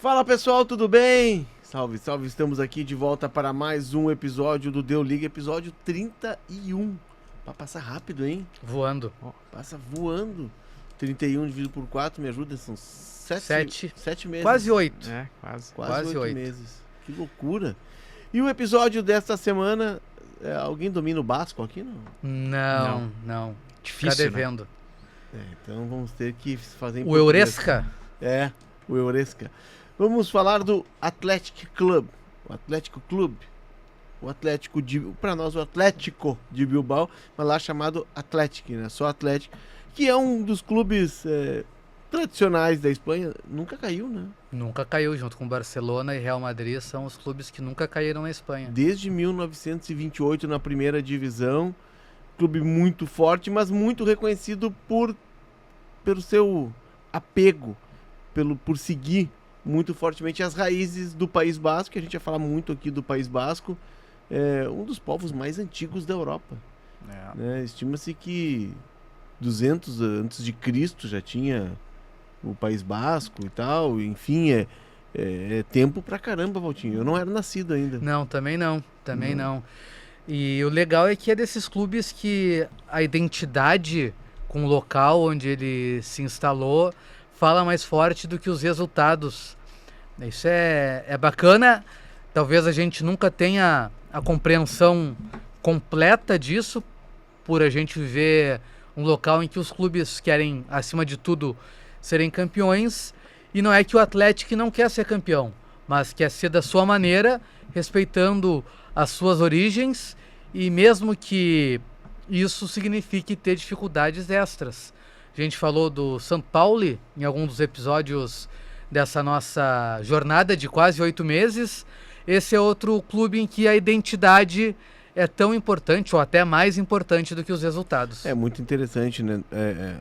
Fala pessoal, tudo bem? Salve, salve, estamos aqui de volta para mais um episódio do Deu Liga, episódio 31. Vai passar rápido, hein? Voando. Passa voando. 31 dividido por 4, me ajuda? São 7 meses. Quase 8. É, Quase 8 meses. Que loucura. E o episódio desta semana, alguém domina o Basco aqui? Não. Difícil, Tá devendo. Então vamos ter que fazer em O português. Euresca? O Euresca. Vamos falar do Athletic Club. O Atlético Clube. O Atlético para nós o Atlético de Bilbao, mas lá chamado Athletic, né? Só Atlético, que é um dos clubes tradicionais da Espanha. Nunca caiu, né? Nunca caiu, junto com Barcelona e Real Madrid, são os clubes que nunca caíram na Espanha. Desde 1928 na primeira divisão. Clube muito forte, mas muito reconhecido pelo seu apego, por seguir muito fortemente as raízes do País Basco, que a gente vai falar muito aqui do País Basco, é um dos povos mais antigos da Europa. Né? Estima-se que 200 antes de Cristo já tinha o País Basco e tal, enfim, é tempo pra caramba, Valtinho. Eu não era nascido ainda. Não, também não. E o legal é que é desses clubes que a identidade com o local onde ele se instalou fala mais forte do que os resultados. Isso é bacana. Talvez a gente nunca tenha a compreensão completa disso, por a gente viver um local em que os clubes querem, acima de tudo, serem campeões. E não é que o Atlético não quer ser campeão, mas quer ser da sua maneira, respeitando as suas origens, e mesmo que isso signifique ter dificuldades extras. A gente falou do São Paulo em algum dos episódios dessa nossa jornada de quase 8 meses. Esse é outro clube em que a identidade é tão importante ou até mais importante do que os resultados. É muito interessante, né?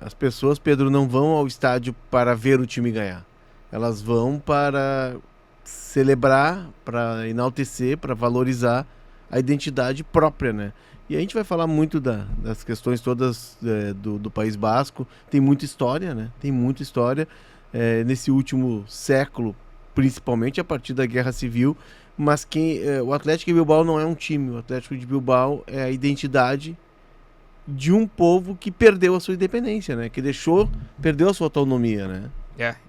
As pessoas, Pedro, não vão ao estádio para ver o time ganhar. Elas vão para celebrar, para enaltecer, para valorizar a identidade própria, né? E a gente vai falar muito das questões todas do País Basco. Tem muita história, né? Tem muita história nesse último século, principalmente a partir da Guerra Civil. Mas o Atlético de Bilbao não é um time. O Atlético de Bilbao é a identidade de um povo que perdeu a sua independência, né? Que perdeu a sua autonomia, né?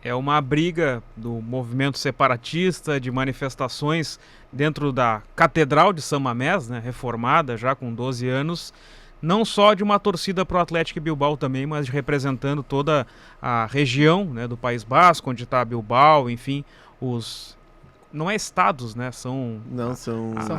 É uma briga do movimento separatista, de manifestações dentro da Catedral de San Mamés, né, reformada já com 12 anos, não só de uma torcida pro Atlético Bilbao também, mas representando toda a região, né, do País Basco, onde está Bilbao, enfim, não é estados, né? São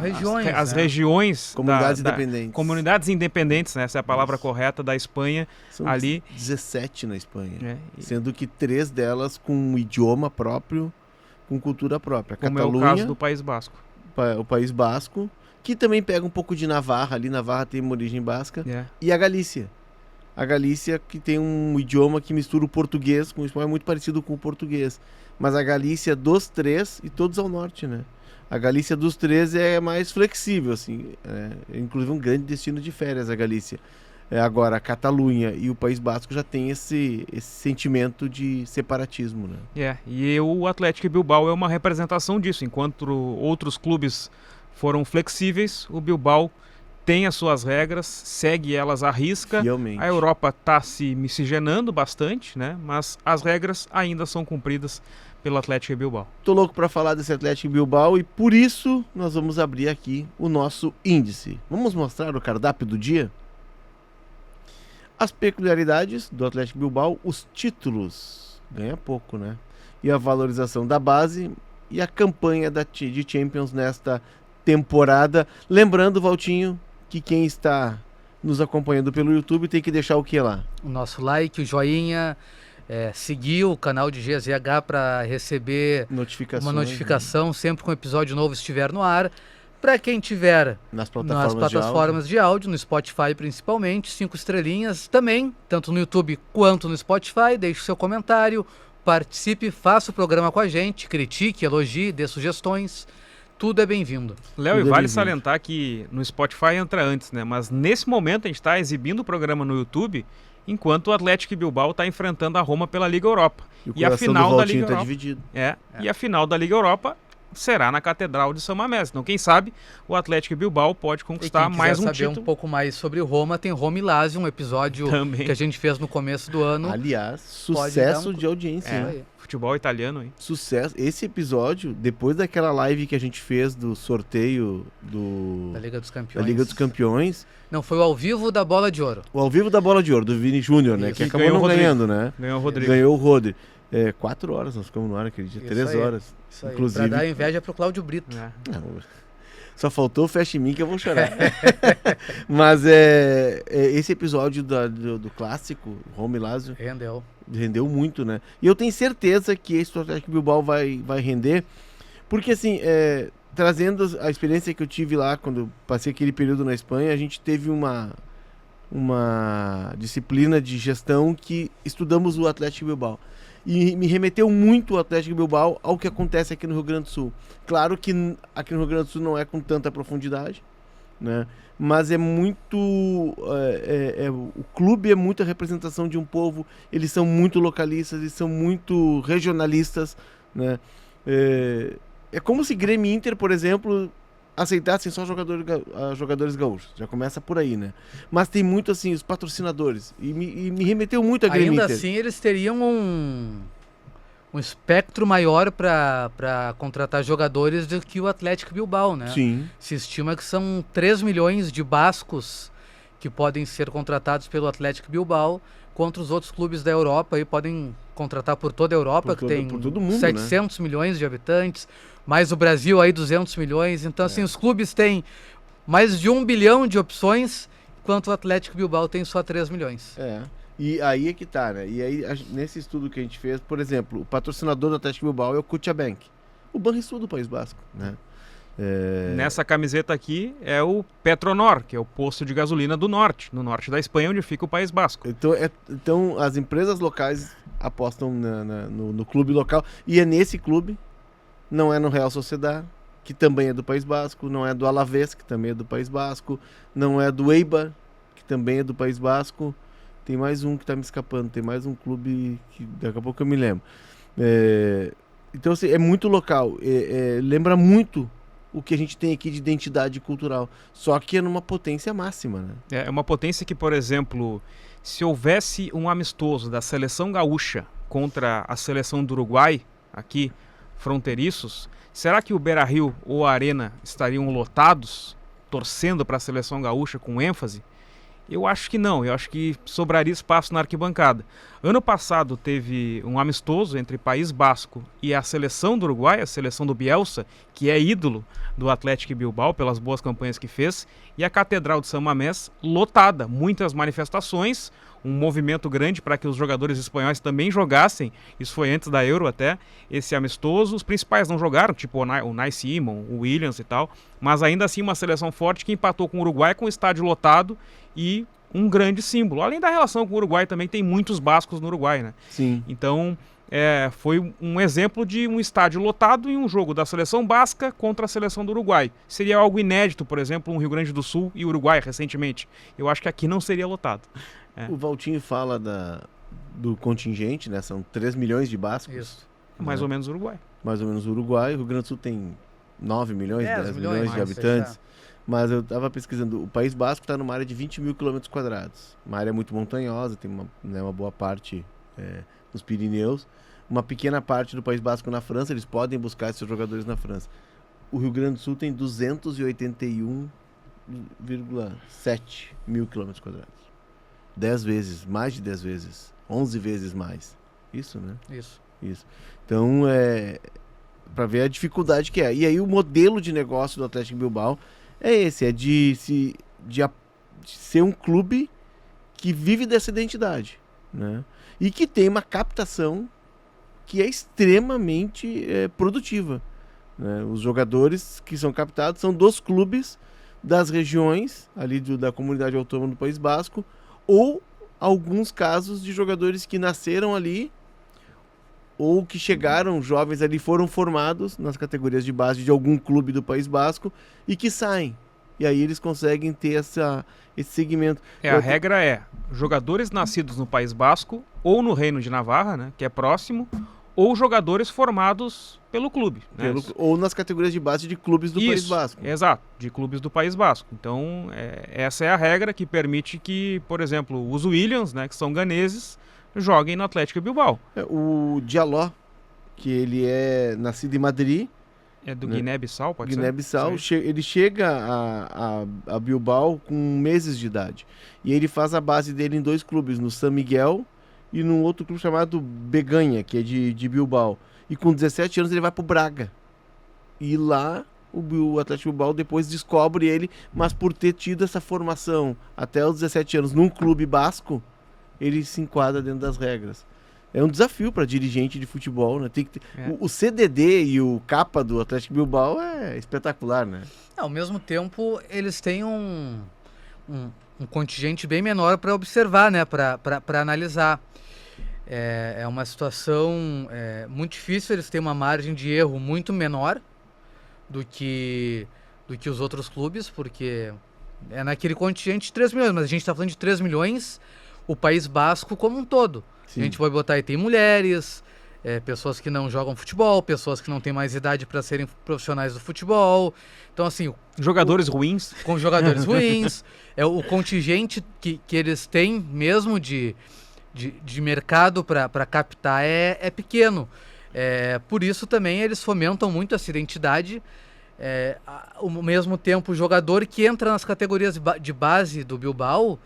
regiões. As né? regiões. Comunidades independentes. Comunidades independentes, né? Essa é a palavra correta da Espanha. São ali 17 na Espanha. Sendo que 3 delas com um idioma próprio, com cultura própria. Como Catalunha, é o caso do País Basco. O País Basco, que também pega um pouco de Navarra. Ali Navarra tem uma origem basca. E a Galícia. A Galícia, que tem um idioma que mistura o português com o espanhol, é muito parecido com o português. Mas a Galícia dos 3, e todos ao norte, né? A Galícia dos 3 é mais flexível, assim. É inclusive um grande destino de férias, a Galícia. Agora, a Catalunha e o País Basco já tem esse sentimento de separatismo, né? E o Atlético Bilbao é uma representação disso. Enquanto outros clubes foram flexíveis, o Bilbao tem as suas regras, segue elas à risca. Fielmente. A Europa está se miscigenando bastante, né? Mas as regras ainda são cumpridas pelo Atlético Bilbao. Tô louco para falar desse Atlético Bilbao e por isso nós vamos abrir aqui o nosso índice. Vamos mostrar o cardápio do dia? As peculiaridades do Atlético Bilbao, os títulos, ganha pouco, né? E a valorização da base e a campanha de Champions nesta temporada. Lembrando, Valtinho, que quem está nos acompanhando pelo YouTube tem que deixar o que lá? O nosso like, o joinha, seguir o canal de GZH para receber uma notificação sempre que um episódio novo estiver no ar. Para quem tiver nas plataformas de áudio, no Spotify principalmente, 5 estrelinhas também, tanto no YouTube quanto no Spotify. Deixe o seu comentário, participe, faça o programa com a gente, critique, elogie, dê sugestões. Tudo é bem-vindo. Léo, e vale salientar que no Spotify entra antes, né? Mas nesse momento a gente está exibindo o programa no YouTube enquanto o Athletic Bilbao está enfrentando a Roma pela Liga Europa. E a final da Liga Europa dividido. E a final da Liga Europa será na Catedral de São Mamés. Então, quem sabe, o Athletic Bilbao pode conquistar mais um título. Quem saber um pouco mais sobre Roma, tem Roma e Lazio, um episódio que a gente fez no começo do ano. Aliás, sucesso de audiência. Né? Futebol italiano, hein? Sucesso. Esse episódio, depois daquela live que a gente fez do sorteio da Liga dos Campeões. Não, foi o ao vivo da Bola de Ouro. O ao vivo da Bola de Ouro, do Vini Júnior, né? Que acabou não ganhando, né? Ganhou o Rodrigo. Ganhou o Rodrigo. 4 horas nós ficamos no ar aquele dia, 3 horas. Isso aí, inclusive. pra dar inveja pro Cláudio Brito. Não, só faltou o Fecha em Mim que eu vou chorar. Mas esse episódio do clássico, Roma e Lazio, rendeu muito, né? E eu tenho certeza que esse Athletic Bilbao vai render, porque assim, trazendo a experiência que eu tive lá, quando eu passei aquele período na Espanha, a gente teve uma disciplina de gestão que estudamos o Athletic Bilbao. E me remeteu muito o Athletic Bilbao ao que acontece aqui no Rio Grande do Sul. Claro que aqui no Rio Grande do Sul não é com tanta profundidade, né? Mas é muito... o clube é muita representação de um povo, eles são muito localistas, eles são muito regionalistas, né? É como se Grêmio e Inter, por exemplo, aceitassem só jogadores gaúchos. Já começa por aí, né? Mas tem muito, assim, os patrocinadores. E me remeteu muito a Grêmio Inter. Ainda assim, eles teriam um espectro maior para contratar jogadores do que o Athletic Bilbao, né? Sim. Se estima que são 3 milhões de bascos que podem ser contratados pelo Athletic Bilbao, contra os outros clubes da Europa, e podem contratar por toda a Europa, que tem todo mundo, 700 milhões de habitantes, mais o Brasil aí 200 milhões. Então, assim, os clubes têm mais de 1 bilhão de opções, enquanto o Athletic Bilbao tem só 3 milhões. E aí é que tá, né? E aí, nesse estudo que a gente fez, por exemplo, o patrocinador do Athletic Bilbao é o Cutiabank, o Banrisul do País Basco, né? Nessa camiseta aqui é o Petronor, que é o posto de gasolina do norte, no norte da Espanha, onde fica o País Basco. Então as empresas locais apostam no clube local, e é nesse clube, não é no Real Sociedad, que também é do País Basco, não é do Alavés, que também é do País Basco, não é do Eibar, que também é do País Basco. Tem mais um que está me escapando, tem mais um clube que daqui a pouco eu me lembro. Então, assim, é muito local, lembra muito o que a gente tem aqui de identidade cultural, só que é numa potência máxima, né? É uma potência que, por exemplo, se houvesse um amistoso da seleção gaúcha contra a seleção do Uruguai, aqui, fronteiriços, será que o Beira-Rio ou a Arena estariam lotados, torcendo para a seleção gaúcha com ênfase? Eu acho que não, eu acho que sobraria espaço na arquibancada. Ano passado teve um amistoso entre País Basco e a seleção do Uruguai, a seleção do Bielsa, que é ídolo do Athletic Bilbao pelas boas campanhas que fez, e a Catedral de São Mamés lotada, muitas manifestações, um movimento grande para que os jogadores espanhóis também jogassem, isso foi antes da Euro até, esse amistoso. Os principais não jogaram, tipo o Unai Simon, o Williams e tal, mas ainda assim uma seleção forte que empatou com o Uruguai com o estádio lotado e um grande símbolo. Além da relação com o Uruguai, também tem muitos bascos no Uruguai, né? Sim. Então, foi um exemplo de um estádio lotado em um jogo da seleção basca contra a seleção do Uruguai. Seria algo inédito, por exemplo, um Rio Grande do Sul e Uruguai recentemente. Eu acho que aqui não seria lotado. O Valtinho fala do contingente, né? São 3 milhões de bascos. Isso. Mais ou menos o Uruguai. Mais ou menos o Uruguai. O Rio Grande do Sul tem 9 milhões, 10 milhões de habitantes. Mas eu estava pesquisando, o País Basco está numa área de 20 mil quilômetros quadrados. Uma área muito montanhosa, tem uma boa parte nos Pirineus. Uma pequena parte do País Basco na França, eles podem buscar esses jogadores na França. O Rio Grande do Sul tem 281,7 mil quilômetros quadrados. 10 vezes, mais de 10 vezes, 11 vezes mais. Isso, né? Isso. Então, para ver a dificuldade que é. E aí o modelo de negócio do Athletic Bilbao é esse, é de ser um clube que vive dessa identidade, né? E que tem uma captação que é extremamente produtiva, né? Os jogadores que são captados são dos clubes das regiões ali da comunidade autônoma do País Basco, ou alguns casos de jogadores que nasceram ali ou que chegaram jovens ali, foram formados nas categorias de base de algum clube do País Basco e que saem e aí eles conseguem ter esse segmento. A regra é jogadores nascidos no País Basco ou no Reino de Navarra, né, que é próximo, ou jogadores formados pelo clube. Né? Ou nas categorias de base de clubes do País Basco. Exato, de clubes do País Basco. Então, essa é a regra que permite que, por exemplo, os Williams, né, que são ganeses, joguem no Atlético Bilbao. O Diallo, que ele é nascido em Madrid. É do Guiné-Bissau, pode ser? Guiné-Bissau. Ele chega a Bilbao com meses de idade. E ele faz a base dele em 2 clubes, no San Miguel e num outro clube chamado Beganha, que é de Bilbao. E com 17 anos ele vai pro Braga. E lá o Atlético Bilbao depois descobre ele, mas por ter tido essa formação até os 17 anos num clube basco, ele se enquadra dentro das regras. É um desafio para dirigente de futebol, né? Tem que ter... O CDD e o capa do Atlético Bilbao é espetacular, né? Ao mesmo tempo, eles têm um contingente bem menor para observar, né? Para analisar. É uma situação muito difícil, eles têm uma margem de erro muito menor do que os outros clubes, porque é naquele contingente de 3 milhões, mas a gente está falando de 3 milhões, o País Basco como um todo. Sim. A gente vai botar aí, tem mulheres, pessoas que não jogam futebol, pessoas que não têm mais idade para serem profissionais do futebol. Então, assim... Jogadores ruins. Com jogadores ruins. O contingente que eles têm mesmo de mercado para captar é pequeno. Por isso também eles fomentam muito essa identidade. Ao mesmo tempo, o jogador que entra nas categorias de base do Bilbao,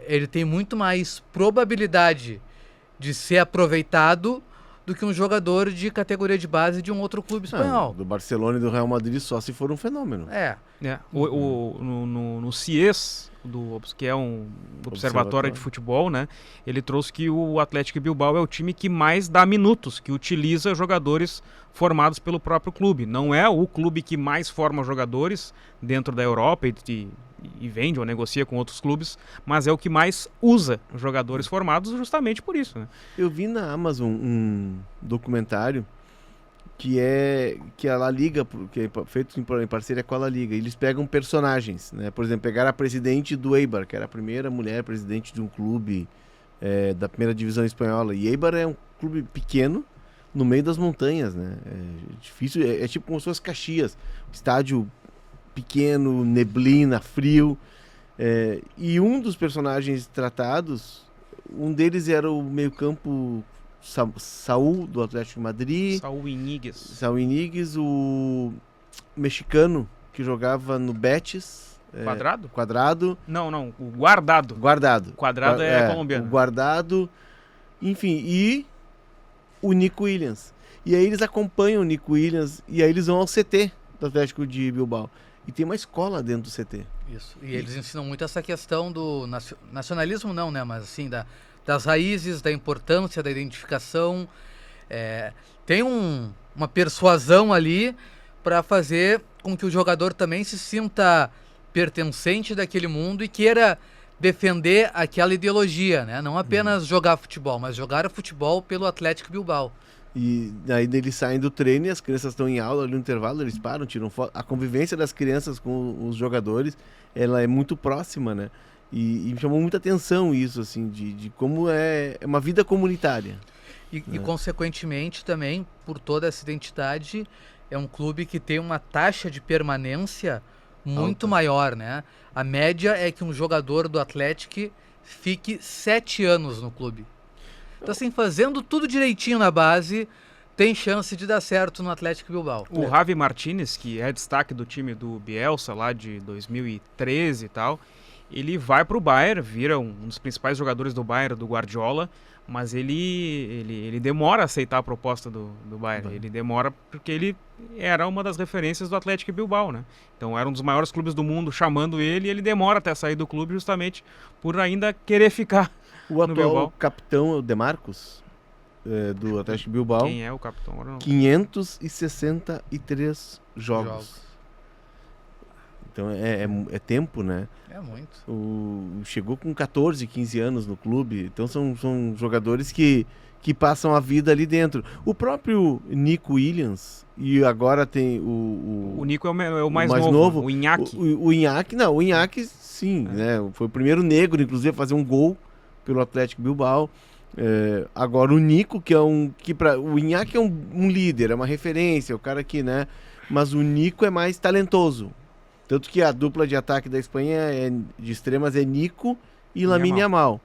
ele tem muito mais probabilidade de ser aproveitado do que um jogador de categoria de base de um outro clube espanhol. Do Barcelona e do Real Madrid só se for um fenômeno. No CIES, que é um observatório de futebol, né? Ele trouxe que o Atlético Bilbao é o time que mais dá minutos, que utiliza jogadores formados pelo próprio clube. Não é o clube que mais forma jogadores dentro da Europa e vende ou negocia com outros clubes, mas é o que mais usa jogadores formados justamente por isso, né? Eu vi na Amazon um documentário que a La Liga, que é feito em parceria com a La Liga. Eles pegam personagens, né? Por exemplo, pegaram a presidente do Eibar, que era a primeira mulher presidente de um clube da primeira divisão espanhola. E Eibar é um clube pequeno no meio das montanhas, né? É difícil, é tipo como se fosse Caxias, estádio pequeno, neblina, frio. E um dos personagens tratados, um deles era o meio-campo Saúl, do Atlético de Madrid. Saúl Iníguez, o mexicano que jogava no Betis. Quadrado? Não, o Guardado. Quadrado é colombiano. O Guardado, enfim, e o Nico Williams. E aí eles acompanham o Nico Williams e aí eles vão ao CT do Atlético de Bilbao. E tem uma escola dentro do CT. Isso. E eles ensinam muito essa questão do nacionalismo, não, né? Mas assim, das raízes, da importância, da identificação. Tem uma persuasão ali para fazer com que o jogador também se sinta pertencente daquele mundo e queira defender aquela ideologia, né? Não apenas jogar futebol, mas jogar futebol pelo Atlético Bilbao. E aí eles saem do treino e as crianças estão em aula ali no intervalo, eles param, tiram foto. A convivência das crianças com os jogadores, ela é muito próxima, né? E me chamou muita atenção isso, assim, de como é uma vida comunitária. E consequentemente também, por toda essa identidade, é um clube que tem uma taxa de permanência muito maior, né? A média é que um jogador do Atlético fique 7 anos no clube. Então, assim, fazendo tudo direitinho na base, tem chance de dar certo no Atlético Bilbao. O Javi Martínez, que é destaque do time do Bielsa, lá de 2013 e tal, ele vai para o Bayern, vira um dos principais jogadores do Bayern, do Guardiola, mas ele demora a aceitar a proposta do Bayern. Ele demora porque ele era uma das referências do Atlético Bilbao, né? Então era um dos maiores clubes do mundo chamando ele, e ele demora até sair do clube justamente por ainda querer ficar. O atual capitão é o De Marcos, do Atlético Bilbao. Quem é o capitão? 563 jogos. Então é tempo, né? É muito. Chegou com 14, 15 anos no clube. Então são jogadores que que passam a vida ali dentro. O próprio Nico Williams, e agora tem O Nico é o mais novo, o Iñaki. O Iñaki, não, o Iñaki sim, né? Foi o primeiro negro, inclusive, a fazer um gol pelo Atlético Bilbao. Agora o Nico, o Iñaki é um líder, é uma referência, é o cara que, né? Mas o Nico é mais talentoso. Tanto que a dupla de ataque da Espanha de extremas é Nico e Lamine Yamal.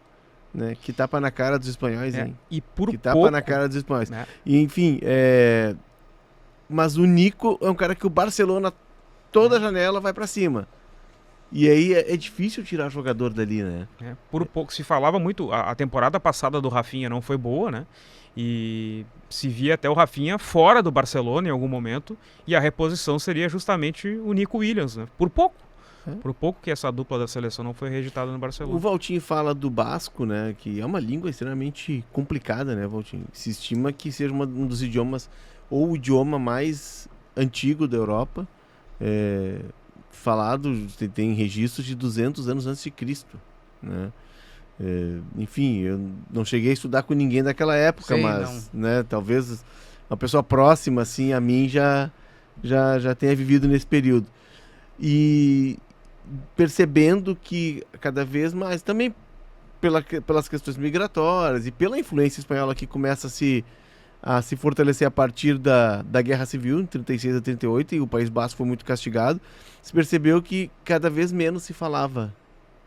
Né, que tapa na cara dos espanhóis, hein? E por que tapa na cara dos espanhóis. E, enfim, mas o Nico é um cara que o Barcelona, toda janela, vai pra cima. E aí é difícil tirar jogador dali, né? Por pouco se falava muito, a temporada passada do Rafinha não foi boa, né? E se via até o Rafinha fora do Barcelona em algum momento, e a reposição seria justamente o Nico Williams, né? Por pouco. Por pouco que essa dupla da seleção não foi registrada no Barcelona. O Valtinho fala do basco, né? Que é uma língua extremamente complicada, né, Valtinho? Se estima que seja um dos idiomas, ou o idioma mais antigo da Europa. Falado, tem registros de 200 anos antes de Cristo, né? Enfim, eu não cheguei a estudar com ninguém daquela época, sim, mas né, talvez uma pessoa próxima assim, a mim já tenha vivido nesse período. E percebendo que cada vez mais, também pelas questões migratórias e pela influência espanhola que começa a se fortalecer a partir da Guerra Civil, em 36 a 38, e o País Basco foi muito castigado, se percebeu que cada vez menos se falava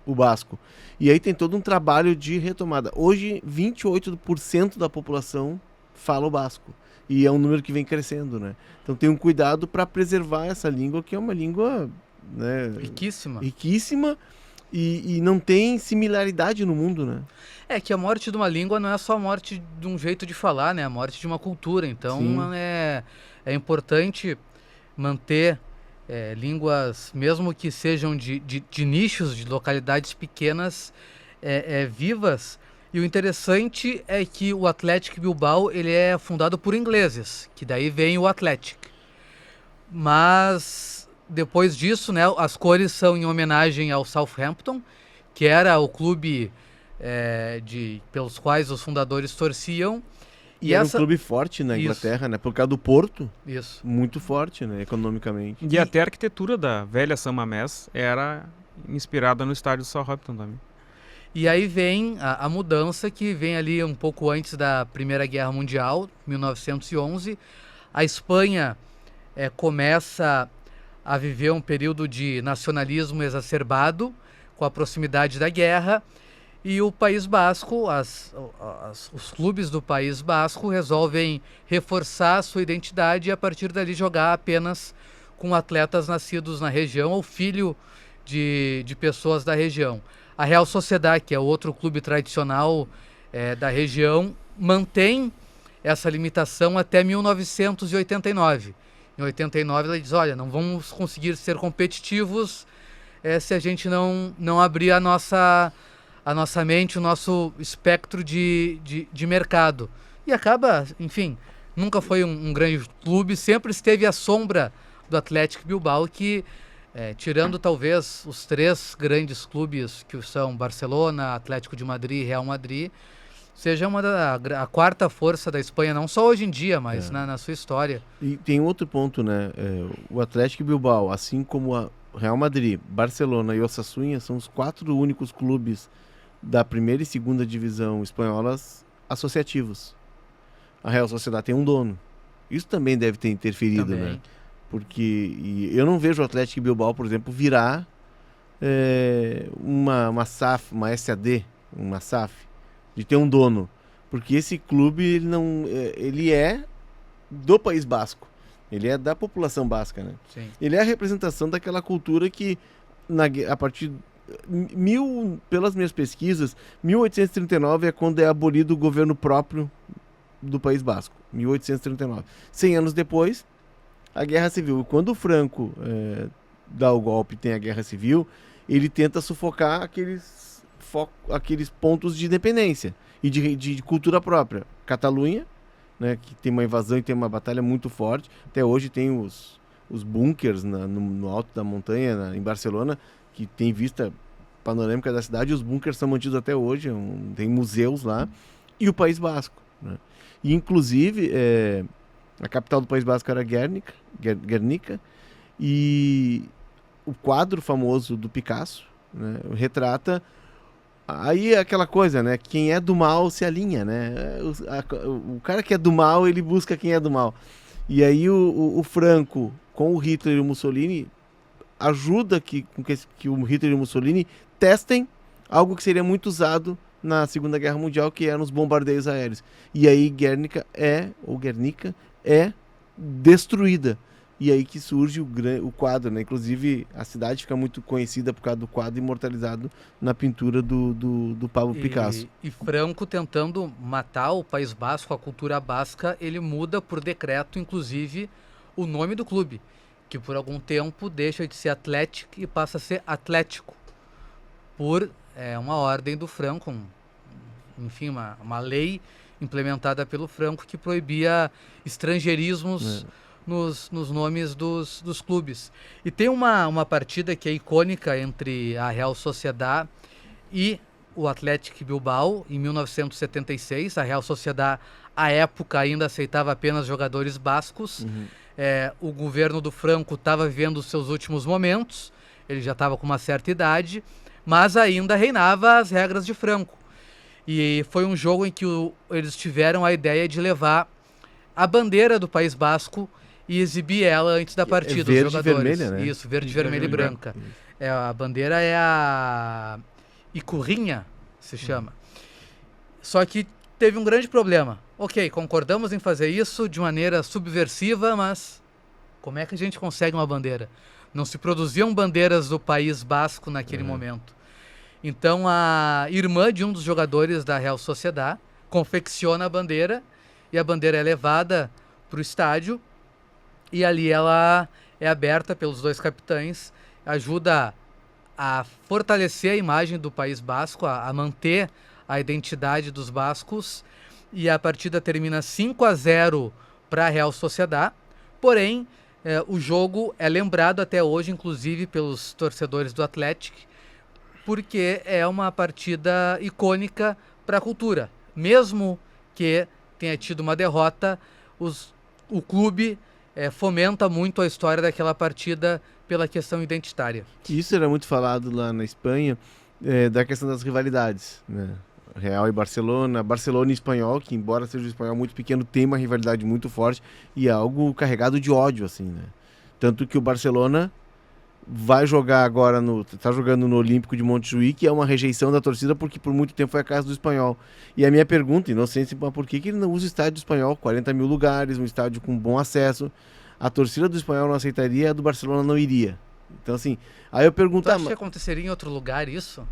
o basco. E aí tem todo um trabalho de retomada. Hoje, 28% da população fala o basco. E é um número que vem crescendo, né? Então tem um cuidado para preservar essa língua, que é uma língua, né, riquíssima e não tem similaridade no mundo, né? É que a morte de uma língua não é só a morte de um jeito de falar, né? A morte de uma cultura. Então é importante manter línguas, mesmo que sejam de nichos, de localidades pequenas, vivas. E o interessante é que o Athletic Bilbao ele é fundado por ingleses, que daí vem o Athletic. Mas depois disso, né, as cores são em homenagem ao Southampton, que era o clube pelos quais os fundadores torciam. E era um clube forte na Inglaterra, né? Por causa do Porto. Isso. Muito forte, né? Economicamente. E até a arquitetura da velha San Mamés era inspirada no estádio do Southampton também. E aí vem a mudança que vem ali um pouco antes da Primeira Guerra Mundial, 1911. A Espanha começa a viver um período de nacionalismo exacerbado com a proximidade da guerra. E o País Basco, os clubes do País Basco resolvem reforçar a sua identidade e a partir dali jogar apenas com atletas nascidos na região ou filho de pessoas da região. A Real Sociedad, que é outro clube tradicional da região, mantém essa limitação até 1989. Em 89 ela diz, olha, não vamos conseguir ser competitivos se a gente não abrir a nossa mente, o nosso espectro de mercado. E acaba, enfim, nunca foi um grande clube, sempre esteve à sombra do Athletic Bilbao, que, tirando talvez os três grandes clubes que são Barcelona, Atlético de Madrid e Real Madrid, seja a quarta força da Espanha, não só hoje em dia, mas na sua história. E tem outro ponto, né? O Athletic Bilbao, assim como a Real Madrid, Barcelona e Osasuna, são os 4 únicos clubes da primeira e segunda divisão espanholas associativos. A Real Sociedad tem um dono. Isso também deve ter interferido, né? Porque eu não vejo o Athletic Bilbao, por exemplo, virar uma SAF, uma SAD, uma SAF, de ter um dono. Porque esse clube ele é do País Basco. Ele é da população basca, né? Sim. Ele é a representação daquela cultura que a partir pelas minhas pesquisas, 1839 é quando é abolido o governo próprio do País Basco. 1839. 100 anos depois, a Guerra Civil. Quando o Franco dá o golpe e tem a Guerra Civil, ele tenta sufocar aqueles pontos de independência e de cultura própria. Catalunha, né, que tem uma invasão e tem uma batalha muito forte. Até hoje tem os bunkers no alto da montanha, em Barcelona, que tem vista panorâmica da cidade, os bunkers são mantidos até hoje, tem museus lá, e o País Basco, né? E, inclusive, a capital do País Basco era Guernica, e o quadro famoso do Picasso, né, retrata aí aquela coisa, né? Quem é do mal se alinha, né? O cara que é do mal, ele busca quem é do mal. E aí o Franco, com o Hitler e o Mussolini, ajuda que o Hitler e o Mussolini testem algo que seria muito usado na Segunda Guerra Mundial, que eram os bombardeios aéreos. E aí Guernica é destruída. E aí que surge o quadro, né? Inclusive, a cidade fica muito conhecida por causa do quadro imortalizado na pintura do Pablo Picasso. E Franco, tentando matar o País Basco, a cultura basca, ele muda por decreto, inclusive, o nome do clube, que por algum tempo deixa de ser Athletic e passa a ser Atlético, por uma ordem do Franco, enfim, uma lei implementada pelo Franco que proibia estrangeirismos nos nomes dos clubes. E tem uma partida que é icônica entre a Real Sociedad e o Athletic Bilbao, em 1976. A Real Sociedad, à época, ainda aceitava apenas jogadores bascos. O governo do Franco estava vivendo os seus últimos momentos, ele já estava com uma certa idade, mas ainda reinava as regras de Franco. E foi um jogo em que eles tiveram a ideia de levar a bandeira do País Basco e exibir ela antes da partida, verde os jogadores. E vermelha, né? Isso, verde, vermelha e branca. A bandeira é a Icurrinha, se chama. Só que teve um grande problema. Ok, concordamos em fazer isso de maneira subversiva, mas como é que a gente consegue uma bandeira? Não se produziam bandeiras do País Basco naquele momento. Então a irmã de um dos jogadores da Real Sociedad confecciona a bandeira, e a bandeira é levada para o estádio, e ali ela é aberta pelos dois capitães, ajuda a fortalecer a imagem do País Basco, a manter a identidade dos bascos, e a partida termina 5-0 para a Real Sociedad. Porém, o jogo é lembrado até hoje, inclusive pelos torcedores do Athletic, porque é uma partida icônica para a cultura. Mesmo que tenha tido uma derrota, o clube fomenta muito a história daquela partida pela questão identitária. Isso era muito falado lá na Espanha, da questão das rivalidades, né? Real e Barcelona e Espanhol, que embora seja um Espanhol muito pequeno, tem uma rivalidade muito forte e é algo carregado de ódio, assim, né? Tanto que o Barcelona vai jogar agora tá jogando no Olímpico de Montjuïc, que é uma rejeição da torcida porque por muito tempo foi a casa do Espanhol. E a minha pergunta, inocente, por que ele não usa o estádio do Espanhol? 40 mil lugares, um estádio com bom acesso. A torcida do Espanhol não aceitaria, a do Barcelona não iria. Então, assim, aí eu pergunto... Tu acha que aconteceria em outro lugar isso?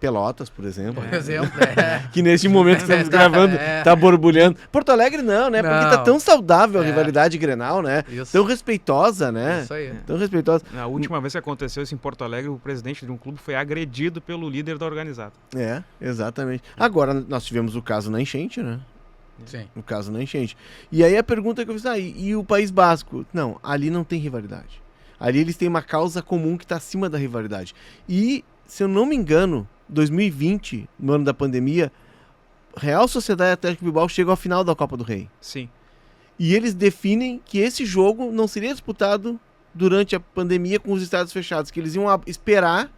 Pelotas, por exemplo. Por exemplo, que neste momento que estamos gravando, tá borbulhando. Porto Alegre não, né? Porque tá tão saudável a rivalidade Grenal, né? Isso. Tão respeitosa, né? Isso aí. Tão respeitosa. A última vez que aconteceu isso em Porto Alegre, o presidente de um clube foi agredido pelo líder da organizada. Exatamente. Agora, nós tivemos o caso na enchente, né? Sim. O caso na enchente. E aí a pergunta que eu fiz, e o País Basco? Não, ali não tem rivalidade. Ali eles têm uma causa comum que está acima da rivalidade. E, se eu não me engano, 2020, no ano da pandemia, Real Sociedad e Atlético Bilbao chegam à final da Copa do Rei. Sim. E eles definem que esse jogo não seria disputado durante a pandemia com os estádios fechados, que eles iam esperar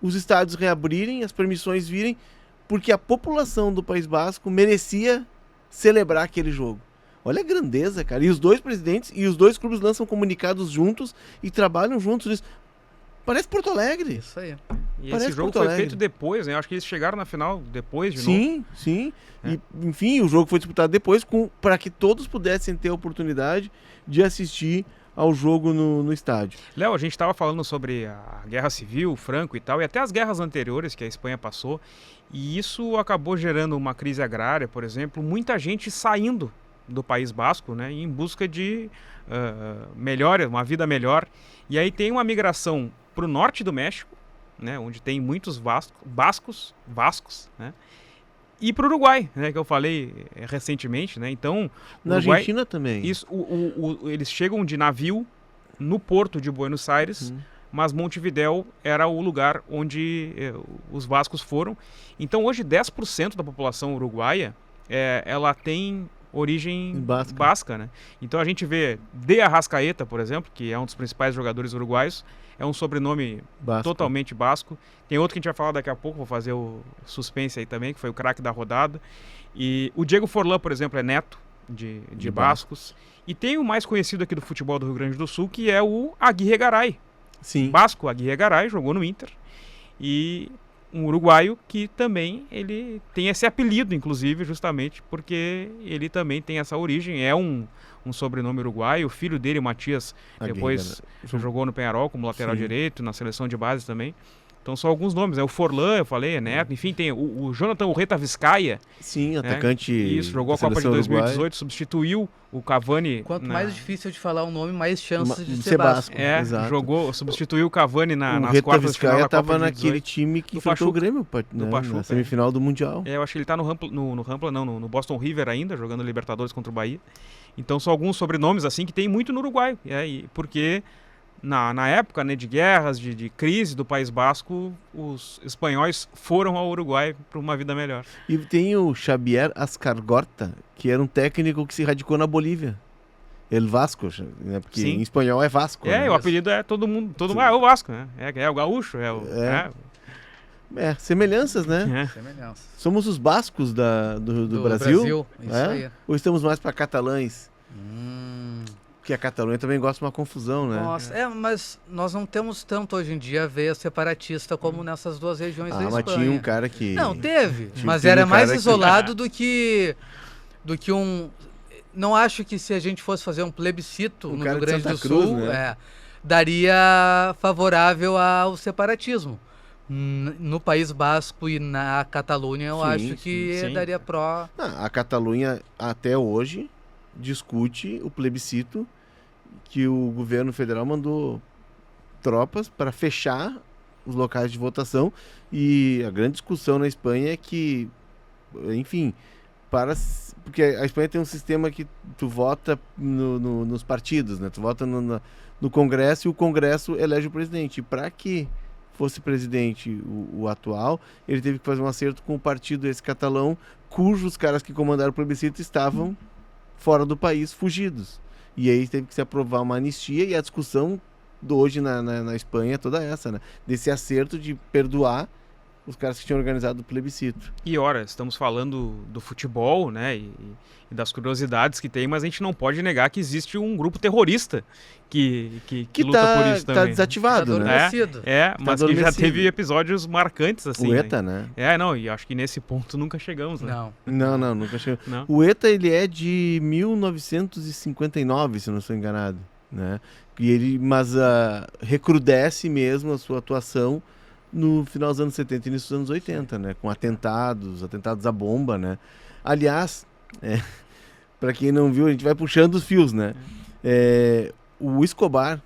os estádios reabrirem, as permissões virem, porque a população do País Basco merecia celebrar aquele jogo. Olha a grandeza, cara. E os dois presidentes e os dois clubes lançam comunicados juntos e trabalham juntos nisso. Parece Porto Alegre. Isso aí. E esse jogo foi feito depois, né? Acho que eles chegaram na final depois de novo. Sim. E, enfim, o jogo foi disputado depois para que todos pudessem ter a oportunidade de assistir ao jogo no estádio. Léo, a gente estava falando sobre a Guerra Civil, Franco e tal, e até as guerras anteriores que a Espanha passou, e isso acabou gerando uma crise agrária, por exemplo, muita gente saindo do País Basco, né, em busca de uma vida melhor. E aí tem uma migração para o norte do México, né, onde tem muitos vascos, né, e para o Uruguai, né, que eu falei recentemente, né, então... Na Uruguai, Argentina também. Isso, eles chegam de navio no porto de Buenos Aires, mas Montevidéu era o lugar onde os bascos foram. Então hoje 10% da população uruguaia ela tem origem basca, né? Então a gente vê De Arrascaeta, por exemplo, que é um dos principais jogadores uruguaios, é um sobrenome totalmente basco. Tem outro que a gente vai falar daqui a pouco, vou fazer o suspense aí também, que foi o craque da rodada. E o Diego Forlán, por exemplo, é neto de bascos. E tem o mais conhecido aqui do futebol do Rio Grande do Sul, que é o Aguirre Garay. Sim. Basco, Aguirre Garay, jogou no Inter. E um uruguaio que também ele tem esse apelido, inclusive, justamente porque ele também tem essa origem. É um sobrenome uruguaio. O filho dele, o Matias, depois jogou no Peñarol como lateral direito, na seleção de base também. Então são alguns nomes, né? O Forlán, eu falei, é neto. Enfim, tem o Jonathan Urreta Vizcaia. Sim, atacante. Isso, jogou a Copa de 2018, Uruguai. Substituiu o Cavani. Quanto mais difícil de falar um nome, mais chances de ser basco. Substituiu o Cavani nas Reta quartas de final da Copa estava naquele time que enfrentou o Grêmio, na semifinal do Mundial. Eu acho que ele está no Boston River ainda, jogando Libertadores contra o Bahia. Então são alguns sobrenomes assim que tem muito no Uruguai, porque na época, né, de guerras, de crise do País Basco, os espanhóis foram ao Uruguai para uma vida melhor. E tem o Xavier Ascargorta, que era um técnico que se radicou na Bolívia. El Vasco, né? Porque em espanhol é Vasco. Né? O apelido é todo mundo é o Vasco, né? É o gaúcho, semelhanças, né? Semelhanças. Somos os bascos do Brasil. Isso aí. Ou estamos mais para catalães? Porque a Catalunha também gosta de uma confusão, né? Nossa, mas nós não temos tanto hoje em dia a veia separatista como nessas duas regiões da Espanha. Mas tinha um cara que... Não, teve, mas era mais isolado do que um... Não acho que se a gente fosse fazer um plebiscito no Rio Grande do Sul, né? Daria favorável ao separatismo. No País Basco e na Catalunha, eu acho que daria pró... A Catalunha, até hoje, discute o plebiscito que o governo federal mandou tropas para fechar os locais de votação, e a grande discussão na Espanha é que, enfim, porque a Espanha tem um sistema que tu vota nos partidos, né? Tu vota no Congresso, e o Congresso elege o presidente. E para que fosse presidente o atual, ele teve que fazer um acerto com o partido esse catalão, cujos caras que comandaram o plebiscito estavam fora do país, fugidos. E aí teve que se aprovar uma anistia, e a discussão hoje na Espanha é toda essa, né? Desse acerto de perdoar os caras que tinham organizado o plebiscito. E ora, estamos falando do futebol, né, e das curiosidades que tem, mas a gente não pode negar que existe um grupo terrorista que luta por isso também. Tá desativado, né? Mas que já teve episódios marcantes, assim. O ETA, né? E acho que nesse ponto nunca chegamos, né? Não, nunca chegamos. Não. O ETA, ele é de 1959, se não estou enganado, né? Mas recrudesce mesmo a sua atuação no final dos anos 70 e início dos anos 80, né? Com atentados à bomba, né? Aliás, para quem não viu, a gente vai puxando os fios, né? O Escobar,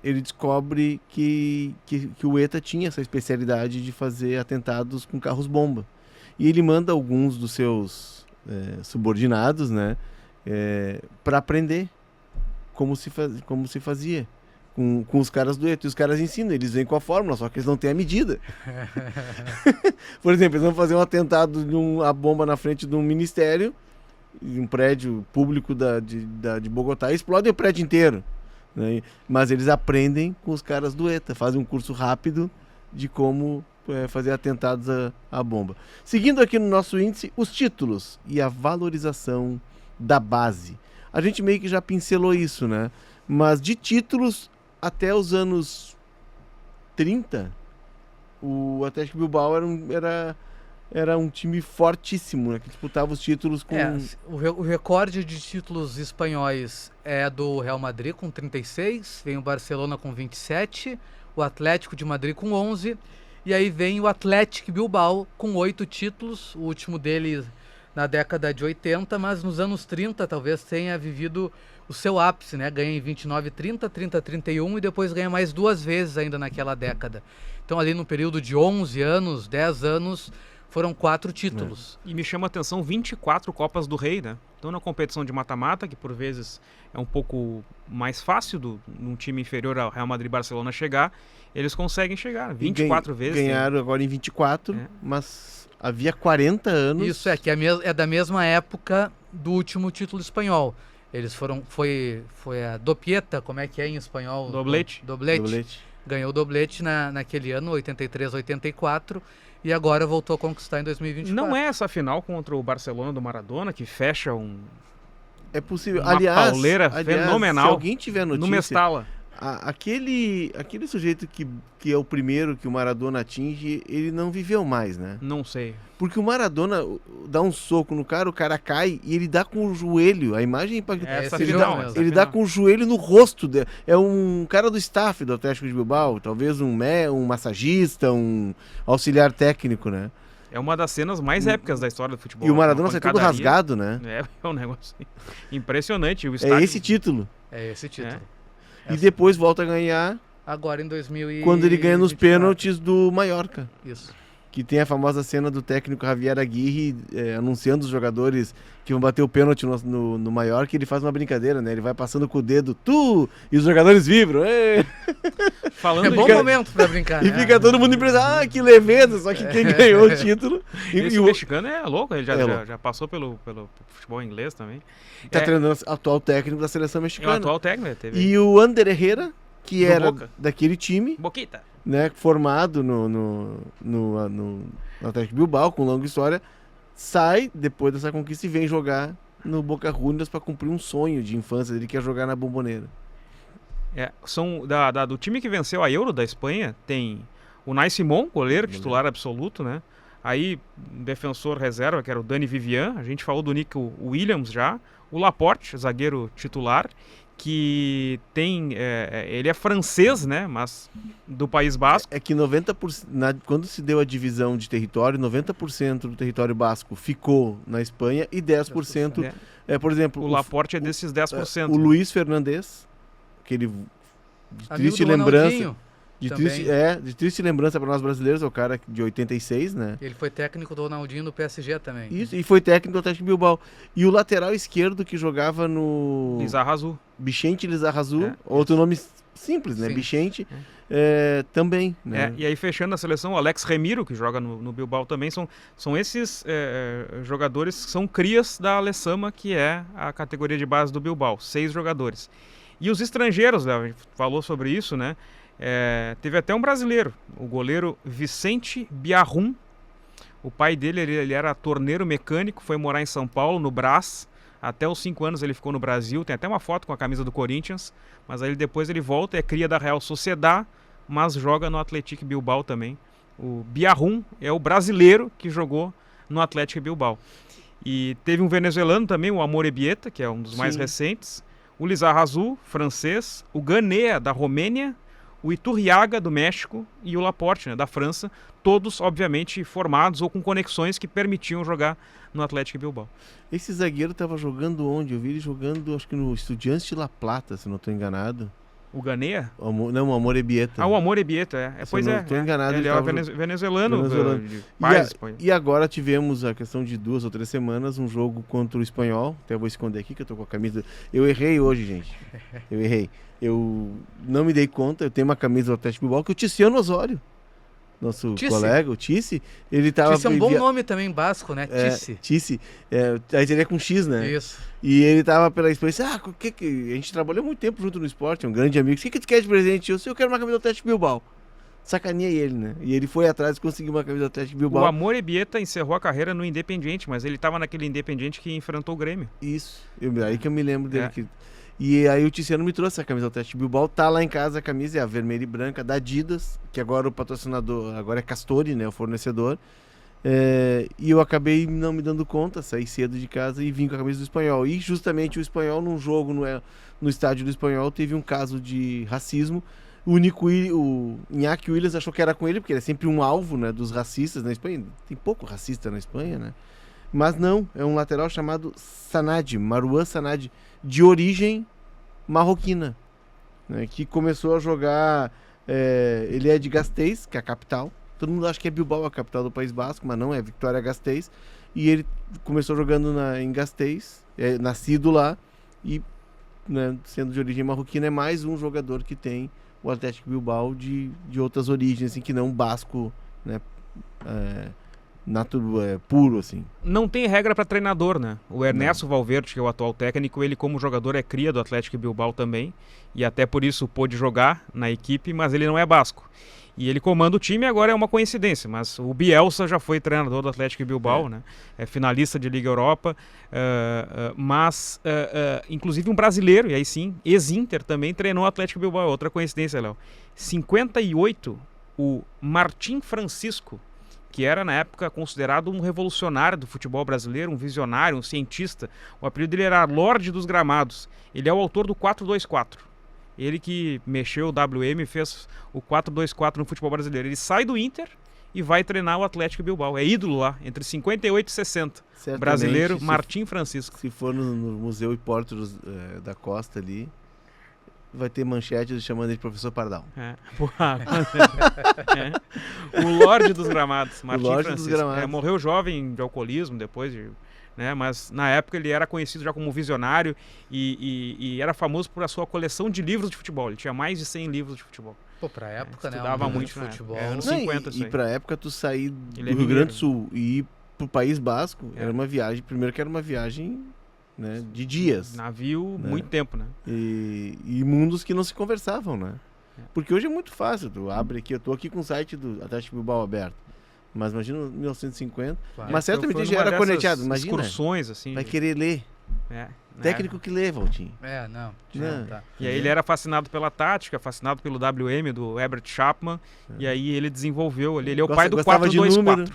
ele descobre que o ETA tinha essa especialidade de fazer atentados com carros-bomba. E ele manda alguns dos seus subordinados, né? Para aprender como se fazia com os caras do ETA. E os caras ensinam, eles vêm com a fórmula, só que eles não têm a medida. Por exemplo, eles vão fazer um atentado a bomba na frente de um ministério, um prédio público de Bogotá, e explodem o prédio inteiro, né? Mas eles aprendem com os caras do ETA, fazem um curso rápido de como fazer atentados à bomba. Seguindo aqui no nosso índice, os títulos e a valorização da base. A gente meio que já pincelou isso, né? Mas de títulos, até os anos 30, o Atlético Bilbao era um time fortíssimo, né, que disputava os títulos com... O recorde de títulos espanhóis é do Real Madrid com 36, vem o Barcelona com 27, o Atlético de Madrid com 11, e aí vem o Atlético Bilbao com 8 títulos, o último dele na década de 80, mas nos anos 30 talvez tenha vivido o seu ápice, né? Ganha em 29, 30, 30, 31 e depois ganha mais 2 vezes ainda naquela década. Então ali no período de 11 anos, 10 anos, foram 4 títulos. E me chama a atenção 24 Copas do Rei, né? Então na competição de mata-mata, que por vezes é um pouco mais fácil num time inferior ao Real Madrid e Barcelona chegar, eles conseguem chegar 24 vezes. Ganharam agora em 24, mas havia 40 anos. Isso que é da mesma época do último título espanhol. Eles foi a Dopieta, como é que é em espanhol? Doblete. Doblete. Ganhou o doblete naquele ano, 83, 84, e agora voltou a conquistar em 2024. Não é essa final contra o Barcelona do Maradona que fecha É possível. uma pauleira fenomenal se alguém tiver notícia, no Mestala. Aquele sujeito que é o primeiro que o Maradona atinge, ele não viveu mais, né? Não sei. Porque o Maradona dá um soco no cara, o cara cai e ele dá com o joelho. A imagem Essa ele final, dá, essa ele final. dá com o joelho no rosto. É um cara do staff do Atlético de Bilbao, talvez um massagista, um auxiliar técnico, né? É uma das cenas mais épicas da história do futebol. E o Maradona Uma sai todo pancadaria. rasgado, né? É um negócio impressionante. O É estádio... esse título. É esse título. E depois volta a ganhar Agora em 2000 quando ele ganha nos pênaltis do Mallorca. Isso. Que tem a famosa cena do técnico Javier Aguirre anunciando os jogadores que vão bater o pênalti no Mallorca, e ele faz uma brincadeira, né? Ele vai passando com o dedo, e os jogadores vibram. Falando É bom de... momento pra brincar. E né? fica todo mundo impressionado, que leveza, só que quem ganhou o título... Esse o mexicano é louco, ele louco. já passou pelo futebol inglês também. tá treinando o atual técnico da seleção É o mexicana. atual técnico, teve E o Ander Herrera, que Do era Boca. daquele time, Boquita. né, formado no Atlético Bilbao, com longa história, sai depois dessa conquista e vem jogar no Boca Juniors para cumprir um sonho de infância dele, que é jogar na Bombonera. São do time que venceu a Euro da Espanha, tem o Unai Simón, goleiro titular absoluto, né? Aí, defensor reserva, que era o Dani Vivian, a gente falou do Nico Williams já, o Laporte, zagueiro titular, que tem, ele é francês, né, mas do País Basco. É que 90%, quando se deu a divisão de território, 90% do território basco ficou na Espanha e 10%, por exemplo... O Laporte é desses 10%. O Luiz Fernandes, aquele de Amigo triste do lembrança... Ronaldinho, De triste lembrança para nós brasileiros, é o cara de 86, né? ele foi técnico do Ronaldinho no PSG também. Isso, e foi técnico do Atlético Bilbao. E o lateral esquerdo que jogava no... Lizarrazu. Bichente Lizarrazu, outro nome simples, né? Sim. Bichente, também, né? E aí, fechando a seleção, o Alex Remiro, que joga no Bilbao também, são esses jogadores que são crias da Alessama, que é a categoria de base do Bilbao. 6 jogadores. E os estrangeiros, né, a gente falou sobre isso, né? Teve até um brasileiro, o goleiro Vicente Biarrum. O pai dele ele era torneiro mecânico, foi morar em São Paulo, no Brás. Até os 5 anos ele ficou no Brasil, tem até uma foto com a camisa do Corinthians, mas aí depois ele volta, é cria da Real Sociedad, mas joga no Atlético Bilbao também. O Biarrum é o brasileiro que jogou no Atlético Bilbao. E teve um venezuelano também, o Amorebieta, que é um dos mais recentes, o Lizarrazu, francês, o Ganea, da Romênia, o Iturriaga, do México, e o Laporte, né, da França, todos, obviamente, formados ou com conexões que permitiam jogar no Atlético Bilbao. Esse zagueiro estava jogando onde? Eu vi ele jogando, acho que no Estudiantes de La Plata, se não estou enganado. O Ganea? Não, o Amorebieta. O Amorebieta, Pois não estou enganado. Ele é venezuelano. De pais, e agora tivemos a questão de 2 ou 3 semanas, um jogo contra o Espanhol. Até vou esconder aqui que eu tô com a camisa. Eu errei hoje, gente. Eu errei. Eu não me dei conta, eu tenho uma camisa do Atlético Bilbao que o Tiziano Osório, nosso colega, o Tici, ele tava... Tici é um bom nome também basco, né? Tici. Aí ele é com X, né? Isso. E ele tava pela Espanha, a gente trabalhou muito tempo junto no esporte, é um grande amigo. O que tu quer de presente? Eu quero uma camisa do Atlético Bilbao. Sacaneei ele, né? E ele foi atrás e conseguiu uma camisa do Atlético Bilbao. O Amorebieta encerrou a carreira no Independiente, mas ele tava naquele Independiente que enfrentou o Grêmio. Isso. Aí que eu me lembro dele. E aí o Tiziano me trouxe a camisa do Atlético Bilbao, tá lá em casa a camisa, é a vermelha e branca, da Adidas, que agora o patrocinador, agora é Castori, né, o fornecedor. E eu acabei não me dando conta, saí cedo de casa e vim com a camisa do Espanhol. E justamente o Espanhol, num jogo no estádio do Espanhol, teve um caso de racismo. O Iñaki Williams achou que era com ele, porque ele é sempre um alvo, né, dos racistas na Espanha. Tem pouco racista na Espanha, né? Mas não, é um lateral chamado Sanad, Marouane Sanad, de origem marroquina, né, que começou a jogar, ele é de Gasteiz, que é a capital, Todo mundo acha que é Bilbao, a capital do País Basco, mas não, é Vitória-Gasteiz. E ele começou jogando em Gasteiz, nascido lá, e, né, sendo de origem marroquina, é mais um jogador que tem o Atlético Bilbao de outras origens, assim, que não basco, né, puro, assim. Não tem regra para treinador, né? O Ernesto Valverde, que é o atual técnico, ele como jogador é cria do Atlético Bilbao também, e até por isso pôde jogar na equipe, mas ele não é basco. E ele comanda o time, agora é uma coincidência, mas o Bielsa já foi treinador do Atlético Bilbao, né? É finalista de Liga Europa, mas inclusive um brasileiro, e aí sim, ex-Inter também treinou o Atlético Bilbao, outra coincidência, Léo. 58, o Martim Francisco, que era na época considerado um revolucionário do futebol brasileiro, um visionário, um cientista. O apelido dele era Lorde dos Gramados. Ele é o autor do 4-2-4. Ele que mexeu o WM e fez o 4-2-4 no futebol brasileiro. Ele sai do Inter e vai treinar o Atlético Bilbao. É ídolo lá, entre 58 e 60. Certamente, Brasileiro Martim Francisco. Se for no Museu Hipólito da Costa ali, vai ter manchetes chamando ele de Professor Pardal. O Lorde dos Gramados, Martim Francisco. Dos Gramados. Morreu jovem de alcoolismo depois né, mas na época ele era conhecido já como visionário e era famoso por a sua coleção de livros de futebol. Ele tinha mais de 100 livros de futebol. Pô, pra época, né? Estudava muito de futebol. anos 50, e pra época tu sair do Ele Rio Grande do Sul e ir pro País Basco, era uma viagem, primeiro que era uma viagem, né, de dias. Navio, né? Muito tempo, né? E mundos que não se conversavam, né? Porque hoje é muito fácil, tu abre aqui, eu tô aqui com o site do Atlético Bilbao aberto. Mas imagina 1950. Claro. Mas certamente já era conectado. Imagina. Excursões, assim. Vai querer ler. Técnico que lê, Valtinho. Não. Tá. E aí ele era fascinado pela tática, fascinado pelo WM do Herbert Chapman. E aí ele desenvolveu ali. Ele é o pai do 4-2-4.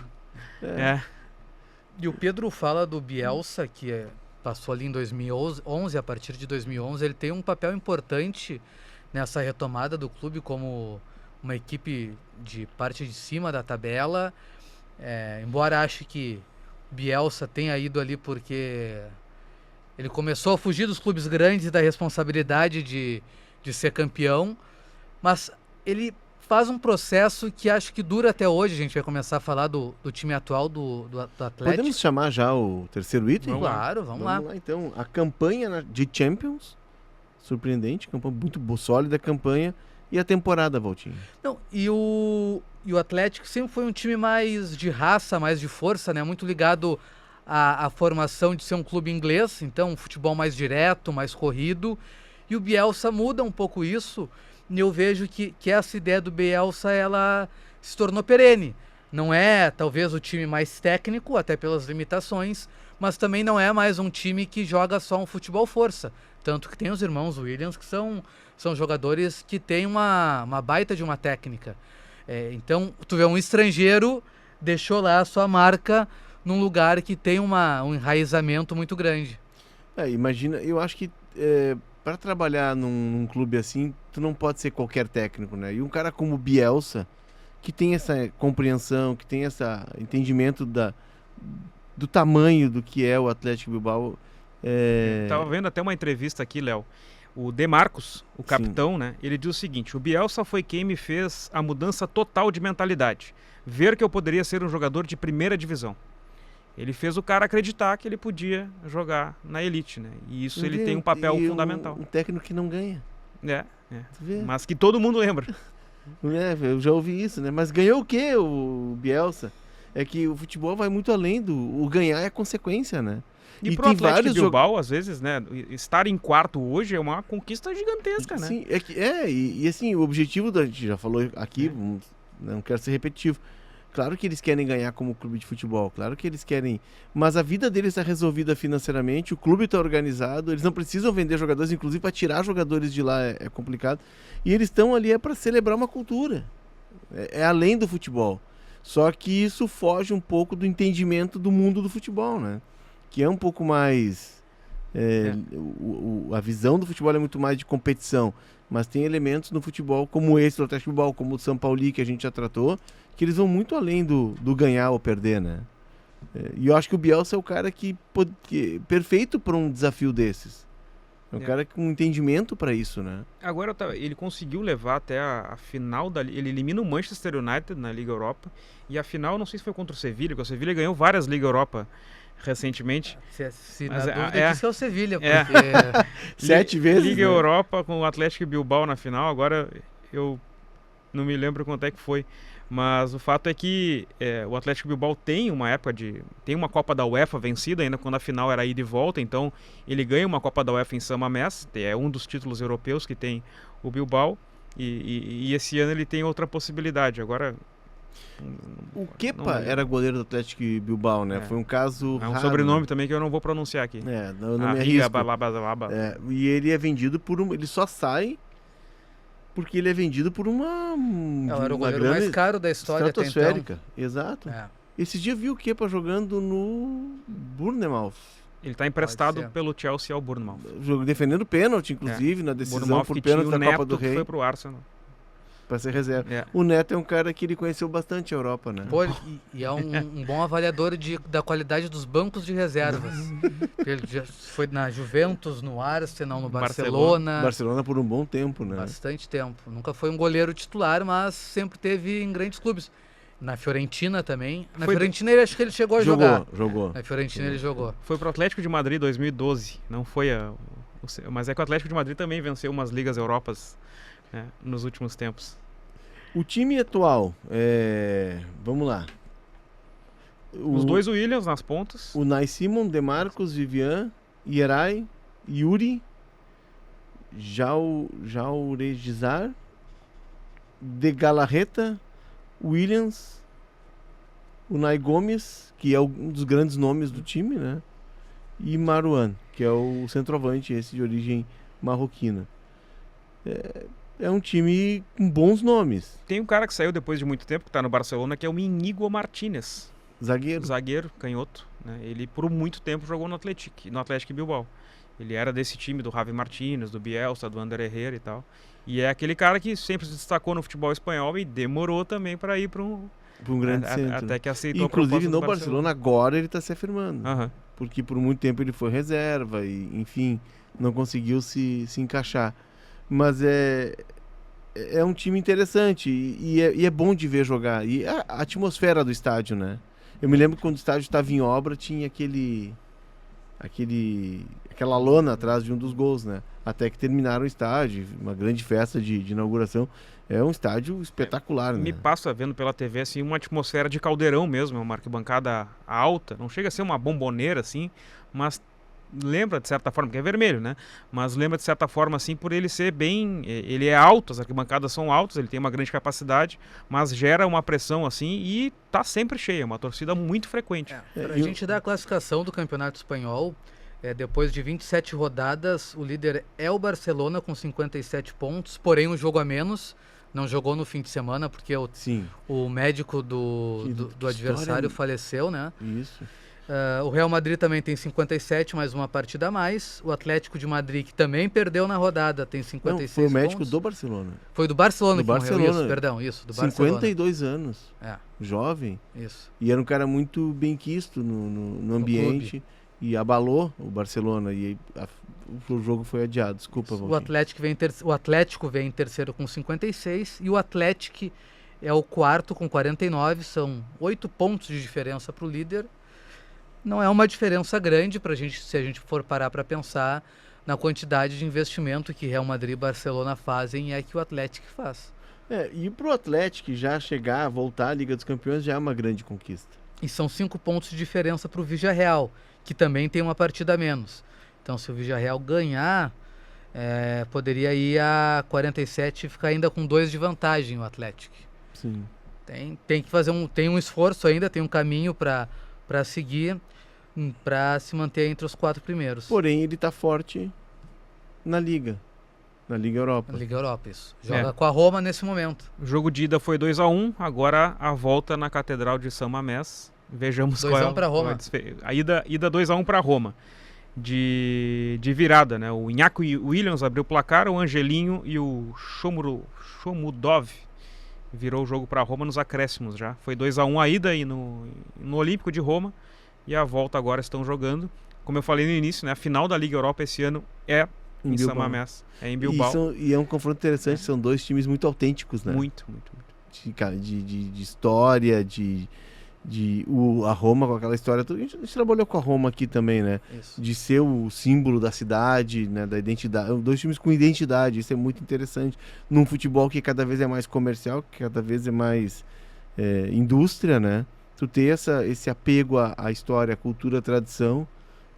E o Pedro fala do Bielsa, que passou ali em 2011, a partir de 2011. Ele tem um papel importante nessa retomada do clube como uma equipe de parte de cima da tabela, embora ache que Bielsa tenha ido ali porque ele começou a fugir dos clubes grandes e da responsabilidade de ser campeão, mas ele faz um processo que acho que dura até hoje. A gente vai começar a falar do time atual do Atlético. Podemos chamar já o terceiro item? Claro, vamos lá. Então, a campanha de Champions, surpreendente, campanha muito sólida campanha. E a temporada, Valtinho? Não, e o Atlético sempre foi um time mais de raça, mais de força, né? Muito ligado à formação de ser um clube inglês, então um futebol mais direto, mais corrido. E o Bielsa muda um pouco isso, e eu vejo que essa ideia do Bielsa, ela se tornou perene. Não é, talvez, o time mais técnico, até pelas limitações, mas também não é mais um time que joga só um futebol força. Tanto que tem os irmãos Williams, que são jogadores que têm uma baita de uma técnica. Então, tu vê um estrangeiro, deixou lá a sua marca num lugar que tem um enraizamento muito grande. Imagina, eu acho que para trabalhar num clube assim, tu não pode ser qualquer técnico, né? E um cara como o Bielsa, que tem essa compreensão, que tem esse entendimento do tamanho do que é o Atlético Bilbao. Tava vendo até uma entrevista aqui, Léo. O De Marcos, o capitão, né? Ele diz o seguinte: o Bielsa foi quem me fez a mudança total de mentalidade. Ver que eu poderia ser um jogador de primeira divisão. Ele fez o cara acreditar que ele podia jogar na elite, né? E isso ele tem um papel fundamental. Um técnico que não ganha. Mas que todo mundo lembra. Eu já ouvi isso, né? Mas ganhou o quê, o Bielsa? É que o futebol vai muito além o ganhar é consequência, né? E pro Atlético Bilbao, às vezes, né? Estar em quarto hoje é uma conquista gigantesca, né? Sim, e assim, o objetivo a gente já falou aqui, não quero ser repetitivo. Claro que eles querem ganhar como clube de futebol, claro que eles querem, mas a vida deles está resolvida financeiramente, o clube está organizado, eles não precisam vender jogadores, inclusive para tirar jogadores de lá é complicado, e eles estão ali para celebrar uma cultura, é além do futebol, só que isso foge um pouco do entendimento do mundo do futebol, né? Que é um pouco mais, a visão do futebol é muito mais de competição, mas tem elementos no futebol como esse do Atlético Bilbao, como o São Paulo, que a gente já tratou, que eles vão muito além do ganhar ou perder, né? E eu acho que o Bielsa é o cara que perfeito para um desafio desses. É um cara com entendimento para isso, né? Agora ele conseguiu levar até a final ele elimina o Manchester United na Liga Europa e a final não sei se foi contra o Sevilha, porque o Sevilha ganhou várias Liga Europa recentemente. Se na dúvida diz que é o Sevilha, porque 7 vezes, Liga né? Europa com o Atlético Bilbao na final. Agora eu não me lembro quanto é que foi, mas o fato é que o Atlético Bilbao tem uma Copa da UEFA vencida ainda quando a final era ida e volta, então ele ganha uma Copa da UEFA em San Mamés, é um dos títulos europeus que tem o Bilbao, e esse ano ele tem outra possibilidade. Agora o Kepa era goleiro do Atlético Bilbao, né? Foi um caso é um raro, sobrenome né? também que eu não vou pronunciar aqui. Não me arrisco. Balaba. E ele é vendido ele só sai porque ele é vendido por uma era o goleiro grana mais caro da história até então. estratosférica. Exato. Esse dia viu o Kepa jogando no Bournemouth. Ele está emprestado pelo Chelsea ao Bournemouth. Defendendo pênalti, inclusive, na decisão Bournemouth por pênalti da Copa do Rei. Foi pro Arsenal. Para ser reserva. O Neto é um cara que ele conheceu bastante a Europa, né? Pô, e é um bom avaliador da qualidade dos bancos de reservas. Ele já foi na Juventus, no Arsenal, no Barcelona. Barcelona por um bom tempo, né? Bastante tempo. Nunca foi um goleiro titular, mas sempre teve em grandes clubes. Na Fiorentina também. Na Fiorentina eu acho que ele chegou a jogar. Jogou. Na Fiorentina ele jogou. Foi pro Atlético de Madrid 2012. Não foi mas é que o Atlético de Madrid também venceu umas Ligas Europas nos últimos tempos. O time atual, vamos lá. Os dois Williams nas pontas. O Nai Simon, Demarcos, Vivian, Ierai, Yuri, Jauregizar, De Galarreta, Williams, o Nai Gomes, que é um dos grandes nomes do time, né? E Marouane, que é o centroavante, esse de origem marroquina. É um time com bons nomes. Tem um cara que saiu depois de muito tempo, que está no Barcelona, que é o Íñigo Martínez. Zagueiro, canhoto. Né? Ele por muito tempo jogou no Atlético Bilbao. Ele era desse time do Javi Martínez, do Bielsa, do Ander Herrera e tal. E é aquele cara que sempre se destacou no futebol espanhol e demorou também para ir para um grande centro. Até que aceitou. Inclusive no Barcelona agora ele está se afirmando. Porque por muito tempo ele foi reserva e, enfim, não conseguiu se encaixar. Mas é um time interessante e é bom de ver jogar. E a atmosfera do estádio, né? Eu me lembro que quando o estádio estava em obra, tinha aquela lona atrás de um dos gols, né? Até que terminaram o estádio, uma grande festa de inauguração. É um estádio espetacular, né? Me passa vendo pela TV assim uma atmosfera de caldeirão mesmo, uma arquibancada alta. Não chega a ser uma bomboneira assim, mas lembra de certa forma, que é vermelho, né? Mas lembra de certa forma assim por ele ser ele é alto, as arquibancadas são altas, ele tem uma grande capacidade, mas gera uma pressão assim e tá sempre cheia, uma torcida muito frequente. Pra gente dar a classificação do Campeonato Espanhol, depois de 27 rodadas, o líder é o Barcelona com 57 pontos, porém um jogo a menos. Não jogou no fim de semana porque o médico do adversário faleceu, né? Isso. O Real Madrid também tem 57, mais uma partida a mais. O Atlético de Madrid, que também perdeu na rodada, tem 56 foi o médico pontos. do Barcelona. Foi do Barcelona do que morreu, isso, perdão, isso, do 52 anos, jovem. Isso. E era um cara muito benquisto no ambiente e abalou o Barcelona e o jogo foi adiado, desculpa. O Atlético vem em terceiro com 56 e o Atlético é o quarto com 49, são 8 pontos de diferença para o líder. Não é uma diferença grande para se a gente for parar para pensar na quantidade de investimento que Real Madrid e Barcelona fazem e que o Atlético faz. E para o Atlético já voltar à Liga dos Campeões já é uma grande conquista. E são 5 pontos de diferença para o Villarreal, que também tem uma partida a menos. Então se o Villarreal ganhar, poderia ir a 47 e ficar ainda com 2 de vantagem o Atlético. Sim. Tem que fazer um esforço ainda, tem um caminho para seguir, para se manter entre os 4 primeiros. Porém, ele está forte na Liga Europa. Na Liga Europa, isso. Joga com a Roma nesse momento. O jogo de ida foi 2-1, agora a volta na Catedral de San Mamés. Vejamos 2-1 para Roma. A ida 2-1 para Roma. De virada, né? O Iñaki Williams abriu o placar, o Angelinho e o Shomudov virou o jogo para Roma nos acréscimos já. Foi 2-1 a ida aí no Olímpico de Roma e a volta agora estão jogando. Como eu falei no início, né, a final da Liga Europa esse ano é em Bilbao. Samamés. É em Bilbao. E é um confronto interessante, são dois times muito autênticos, né? Muito. De história, a Roma com aquela história. A gente trabalhou com a Roma aqui também, né? Isso. De ser o símbolo da cidade, né? Da identidade. Dois times com identidade, isso é muito interessante. Num futebol que cada vez é mais comercial, que cada vez é mais indústria, né? Tu ter esse apego à história, à cultura, à tradição,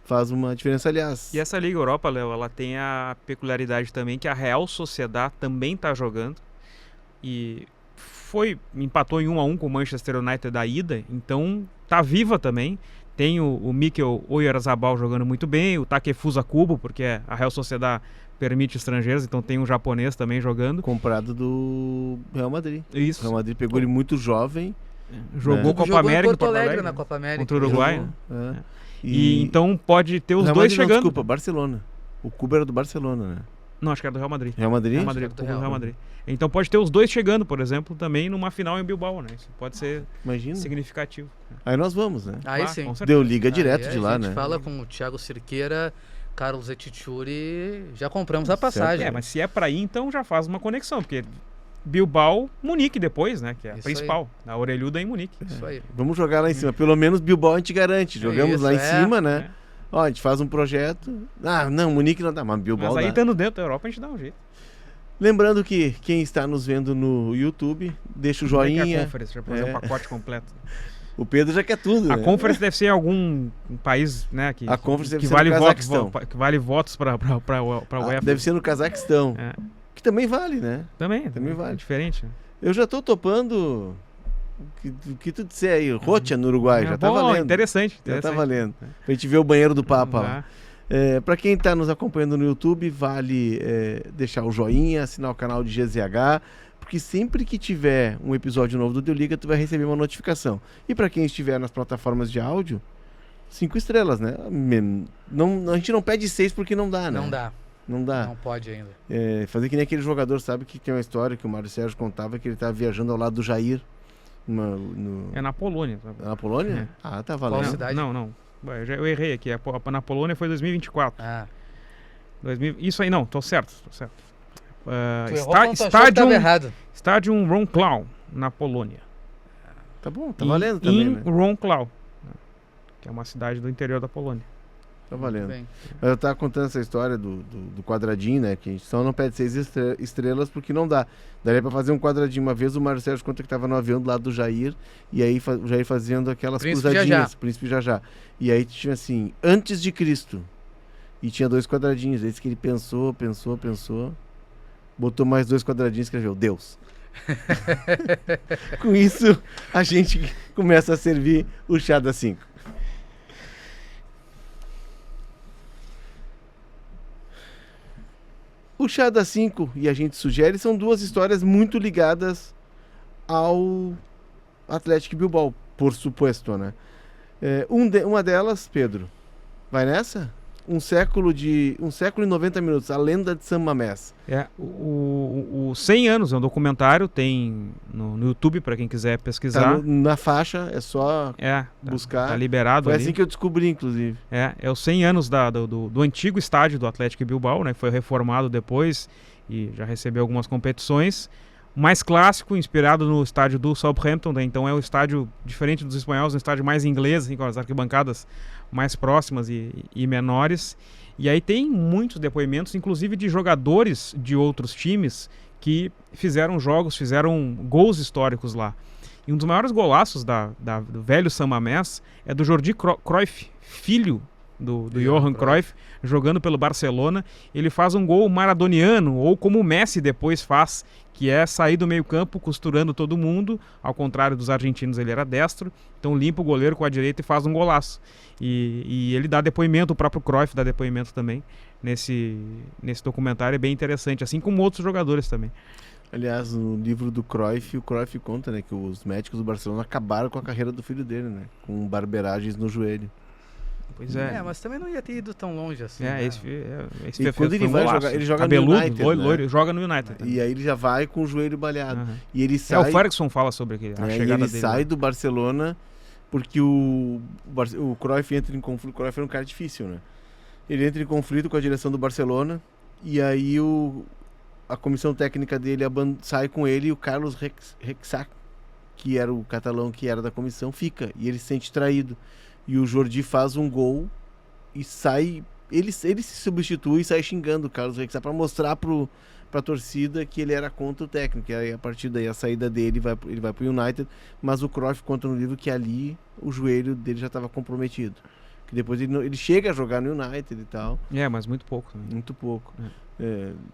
faz uma diferença, aliás. E essa Liga Europa, Léo, ela tem a peculiaridade também que a Real Sociedad também está jogando. E empatou em 1-1 com o Manchester United da ida, então tá viva também. Tem o Mikel Oyarzabal jogando muito bem, o Takefusa Kubo, porque a Real Sociedad permite estrangeiros, então tem um japonês também jogando. Comprado do Real Madrid. Isso. O Real Madrid pegou ele muito jovem. Jogou Copa Jogou América em Porto Alegre, na né? Copa América. Contra o Uruguai. Jogou, Né? E então pode ter os Real dois Madrid, não, chegando. desculpa, Barcelona. O Kubo era do Barcelona, né? Não, acho que era do Real Madrid. Real Madrid? Real Madrid, Acho que do era do Real Real. Madrid. Então pode ter os dois chegando, por exemplo, também numa final em Bilbao, né? Isso pode ser Imagina. significativo. Aí nós vamos, né? Aí Ah, sim. com certeza. Deu liga direto Aí de a lá, gente né? fala com o Thiago Cirqueira, Carlos Etichuri, já compramos a passagem. Mas se é pra ir, então já faz uma conexão, porque Bilbao, Munique depois, né? Que é a Isso principal. A orelhuda é em Munique. Isso aí. Vamos jogar lá em cima. Pelo menos Bilbao a gente garante. Jogamos Isso, lá em é. cima, né? Ó, a gente faz um projeto. Ah, não, Munique não dá, mas Bilbao Mas aí, dá. estando dentro da Europa, a gente dá um jeito. Lembrando que quem está nos vendo no YouTube, deixa o Como é que é a joinha. Conference, já pra fazer um pacote completo. O Pedro já quer tudo, A né? Conference deve ser em algum país, né? Que, A Conference deve que ser vale no votos, Cazaquistão. que vale votos pra UEFA. Deve ser no Cazaquistão. É. Que também vale, né? Também vale. É diferente. Né? Eu já tô topando o que tu disser aí. Rocha no Uruguai, já tá bom, valendo. Interessante. Já tá valendo. Pra gente ver o banheiro do Papa lá. Para quem está nos acompanhando no YouTube, vale deixar o joinha, assinar o canal de GZH, porque sempre que tiver um episódio novo do Deu Liga, tu vai receber uma notificação. E para quem estiver nas plataformas de áudio, 5 estrelas, né? A gente não pede 6 porque não dá, né? Não dá. Não dá. Não pode ainda. Fazer que nem aquele jogador, sabe, que tem uma história que o Mário Sérgio contava, que ele estava viajando ao lado do Jair. É na Polônia. É na Polônia? É. Ah, tá valendo. Qual cidade? Não. Eu errei aqui. Na Polônia foi 2024. Ah. Isso aí não, tô certo. Tu errou quando tu achou que Estádio tava errado. Wrocław, na Polônia. Tá bom, tá valendo também, né? Wrocław, que é uma cidade do interior da Polônia. Tá valendo. Bem. Mas eu tava contando essa história do quadradinho, né? Que a gente só não pede 6 estrelas porque não dá. Daria pra fazer um quadradinho. Uma vez o Mário Sérgio conta que tava no avião do lado do Jair, e aí o Jair fazendo aquelas Príncipe cruzadinhas, Jajá. Príncipe Jajá. E aí tinha assim, antes de Cristo. E tinha 2 quadradinhos. Aí disse que ele pensou, botou mais 2 quadradinhos e escreveu Deus. Com isso, a gente começa a servir o chá das 5. O Chá das 5 e a gente sugere são 2 histórias muito ligadas ao Atlético Bilbao, por suposto, né? Uma delas, Pedro, vai nessa? Um século e 90 minutos, a lenda de San Mamés. O 100 anos é um documentário, tem no YouTube para quem quiser pesquisar. Tá na faixa, é só buscar. Tá liberado Foi ali. assim que eu descobri, inclusive. É os 100 anos do antigo estádio do Atlético Bilbao, né? Que foi reformado depois e já recebeu algumas competições. O mais clássico, inspirado no estádio do Southampton, né? Então é um estádio diferente dos espanhóis, um estádio mais inglês, assim, com as arquibancadas mais próximas e menores. E aí tem muitos depoimentos, inclusive de jogadores de outros times que fizeram gols históricos lá. E um dos maiores golaços do velho San Mamés é do Jordi Cruyff, filho do Johan Cruyff, jogando pelo Barcelona. Ele faz um gol maradoniano, ou como o Messi depois faz, que é sair do meio campo costurando todo mundo. Ao contrário dos argentinos, ele era destro, então limpa o goleiro com a direita e faz um golaço. E ele dá depoimento, o próprio Cruyff dá depoimento também nesse documentário, é bem interessante, assim como outros jogadores também. Aliás, no livro do Cruyff, o Cruyff conta, né, que os médicos do Barcelona acabaram com a carreira do filho dele, né, com barberagens no joelho. Pois é. Mas também não ia ter ido tão longe assim. E quando ele vai jogar, ele joga cabeludo, no United, loiro, joga no United. E aí ele já vai com o joelho baleado. Uhum. E ele sai. O Ferguson fala sobre a chegada ele dele. sai do Barcelona porque o Cruyff entra em conflito. O Cruyff era um cara difícil, né? Ele entra em conflito com a direção do Barcelona E aí a comissão técnica dele sai com ele e o Carlos Rexach, que era o catalão que era da comissão, fica. E ele se sente traído. E o Jordi faz um gol e sai... Ele se substitui e sai xingando o Carlos Rexach para mostrar pra torcida que ele era contra o técnico. E aí, a partir daí, a saída dele, ele vai pro United. Mas o Cruyff conta no livro que ali o joelho dele já estava comprometido. Que depois ele chega a jogar no United e tal. Mas muito pouco também. Muito pouco.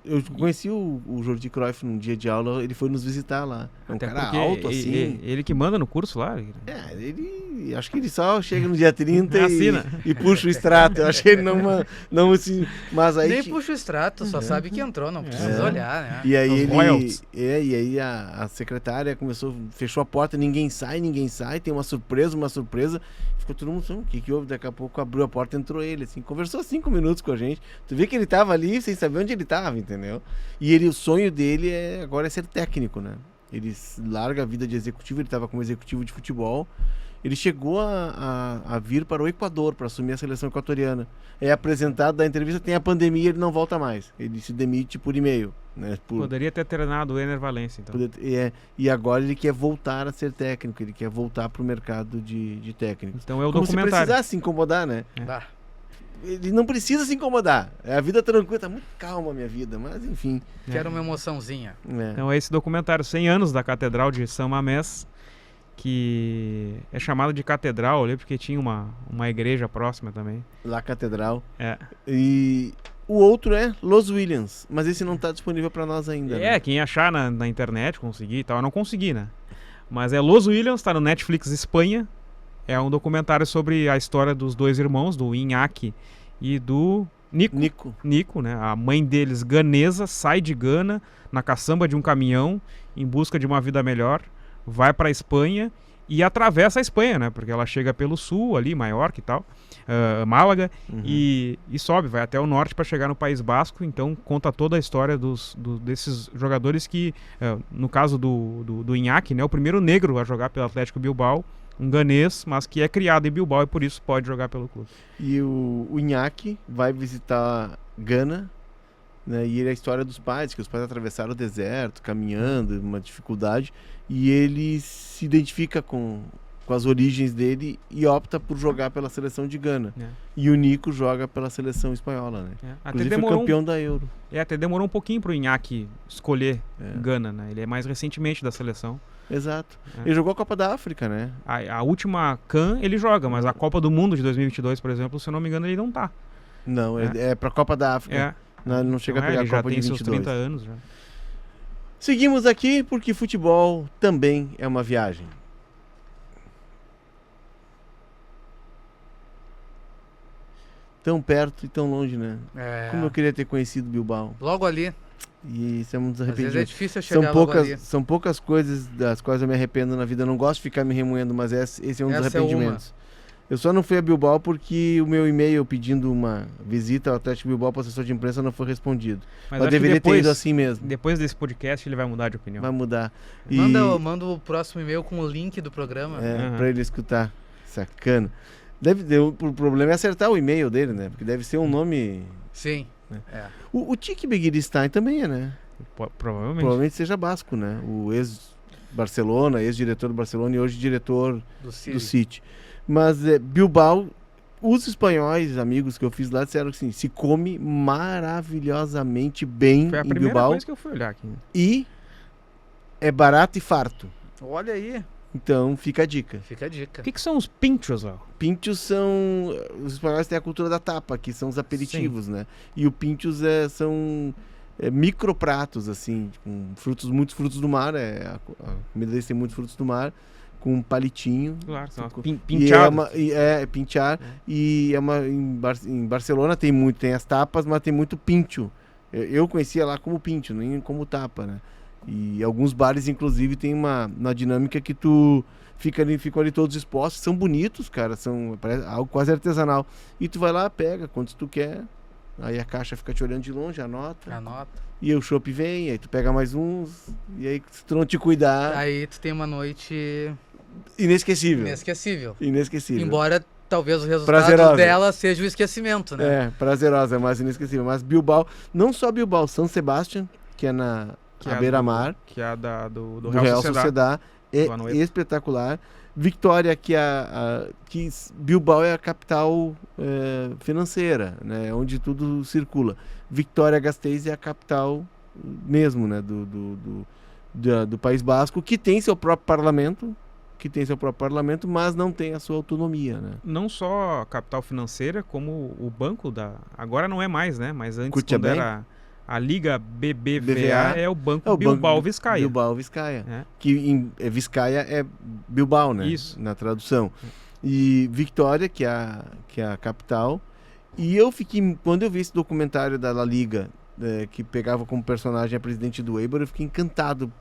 Eu conheci o Jordi Cruyff num dia de aula, ele foi nos visitar lá. É um Até cara alto, assim. Ele que manda no curso lá. Acho que ele só chega no dia 30 Assina. e puxa o extrato. Eu acho que ele não assim, mas aí Nem puxa o extrato, só sabe que entrou, não precisa olhar, né? E aí Os e aí a secretária fechou a porta, ninguém sai, tem uma surpresa. Ficou todo mundo, o que houve? Daqui a pouco abriu a porta, entrou ele, assim, conversou 5 minutos com a gente. Tu vê que ele tava ali sem saber onde ele tava, entendeu? E o sonho dele agora é ser técnico, né? Ele larga a vida de executivo, ele tava como executivo de futebol. Ele chegou a vir para o Equador para assumir a seleção equatoriana. É apresentado da entrevista, tem a pandemia, ele não volta mais. Ele se demite por e-mail. Né? Poderia ter treinado o Ener Valencia, então. E agora ele quer voltar a ser técnico, ele quer voltar para o mercado de técnico. Então é o como documentário. Se precisasse se incomodar, né? Ele não precisa se incomodar. É a vida tranquila, tá muito calma a minha vida, mas enfim. Quero uma emoçãozinha. Então é esse documentário, 100 anos da Catedral de São Mamés, que é chamado de catedral ali porque tinha uma igreja próxima também. La Catedral. E o outro é Los Williams, mas esse não está disponível para nós ainda. Né? Quem achar na internet, conseguir e tal. Eu não consegui, né? Mas é Los Williams, está no Netflix Espanha. É um documentário sobre a história dos dois irmãos, do Iñaki e do Nico, né? A mãe deles, ganesa, sai de Gana na caçamba de um caminhão em busca de uma vida melhor. Vai para a Espanha e atravessa a Espanha, né? Porque ela chega pelo sul ali, Maiorca e tal, Málaga, e sobe, vai até o norte para chegar no País Basco. Então conta toda a história desses jogadores que, no caso do Iñaki, né? O primeiro negro a jogar pelo Atlético Bilbao, um ganês, mas que é criado em Bilbao e por isso pode jogar pelo clube. E o Iñaki vai visitar Gana, né? E ele é a história dos pais, que os pais atravessaram o deserto, caminhando, uma dificuldade, e ele se identifica com as origens dele e opta por jogar pela seleção de Gana. E o Nico joga pela seleção espanhola, né? Inclusive foi campeão da Euro. Até demorou um pouquinho pro Iñaki escolher Gana, né? Ele é mais recentemente da seleção. Exato. Ele jogou a Copa da África, né? A última CAN ele joga, mas a Copa do Mundo de 2022, por exemplo, se eu não me engano, ele não tá. Não, é pra Copa da África. Não chega a pegar a Copa de 22. Ele já tem seus 30 anos já. Seguimos aqui porque futebol também é uma viagem. Tão perto e tão longe, né? Como eu queria ter conhecido Bilbao. Logo ali. E isso é muito arrependido. Às vezes é difícil chegar logo ali. São poucas coisas das quais eu me arrependo na vida. Eu não gosto de ficar me remoendo, mas esse é um dos arrependimentos. Eu só não fui a Bilbao porque o meu e-mail pedindo uma visita ao Atlético Bilbao para o assessor de imprensa não foi respondido. Mas eu deveria ter ido assim mesmo. Depois desse podcast ele vai mudar de opinião. Vai mudar. Manda o próximo e-mail com o link do programa. Para ele escutar. Sacana. O problema é acertar o e-mail dele, né? Porque deve ser um nome... Sim. Né? O Tiki Begiristain também é, né? Provavelmente seja basco, né? O ex-Barcelona, ex-diretor do Barcelona e hoje diretor do City. Mas Bilbao, os espanhóis, amigos que eu fiz lá, disseram que assim, se come maravilhosamente bem em Bilbao. Foi a primeira coisa que eu fui olhar aqui. E é barato e farto. Olha aí. Então fica a dica. O que são os pinchos, Léo? Pinchos são... Os espanhóis têm a cultura da tapa, que são os aperitivos, né? E o pinchos são micropratos, assim, com muitos frutos do mar. A comida deles tem muitos frutos do mar, com um palitinho. Claro, são pinchado. Pinchar. E em Barcelona tem as tapas, mas tem muito pincho. Eu conhecia lá como pincho, nem como tapa, né? E alguns bares, inclusive, tem uma dinâmica que tu ficam ali todos expostos. São bonitos, cara. Parece algo quase artesanal. E tu vai lá, pega quantos tu quer. Aí a caixa fica te olhando de longe, anota. E o chopp vem, aí tu pega mais uns. E aí, se tu não te cuidar... Aí tu tem uma noite... Inesquecível. Embora talvez o resultado Prazerosa. dela seja o esquecimento, né? É, prazerosa, mas inesquecível. Mas Bilbao, não só Bilbao, São Sebastián, que é na beira-mar, Que é do do Real Sociedad, é do Anoeta. espetacular. Vitória, que Bilbao é a capital financeira, né, onde tudo circula. Vitória-Gasteiz é a capital mesmo, né, do País Basco, que tem seu próprio parlamento, mas não tem a sua autonomia, né? Não só a capital financeira, como o banco agora não é mais, né? Mas antes, Cutiabem? quando era a Liga BBVA, BVA, é o Banco é o Bilbao Banco Vizcaya. Bilbao Vizcaya. É. Que Vizcaya é Bilbao, né? Isso. Na tradução. E Vitória, que é a capital. E quando eu vi esse documentário da La Liga, que pegava como personagem a presidente do Eibar, eu fiquei encantado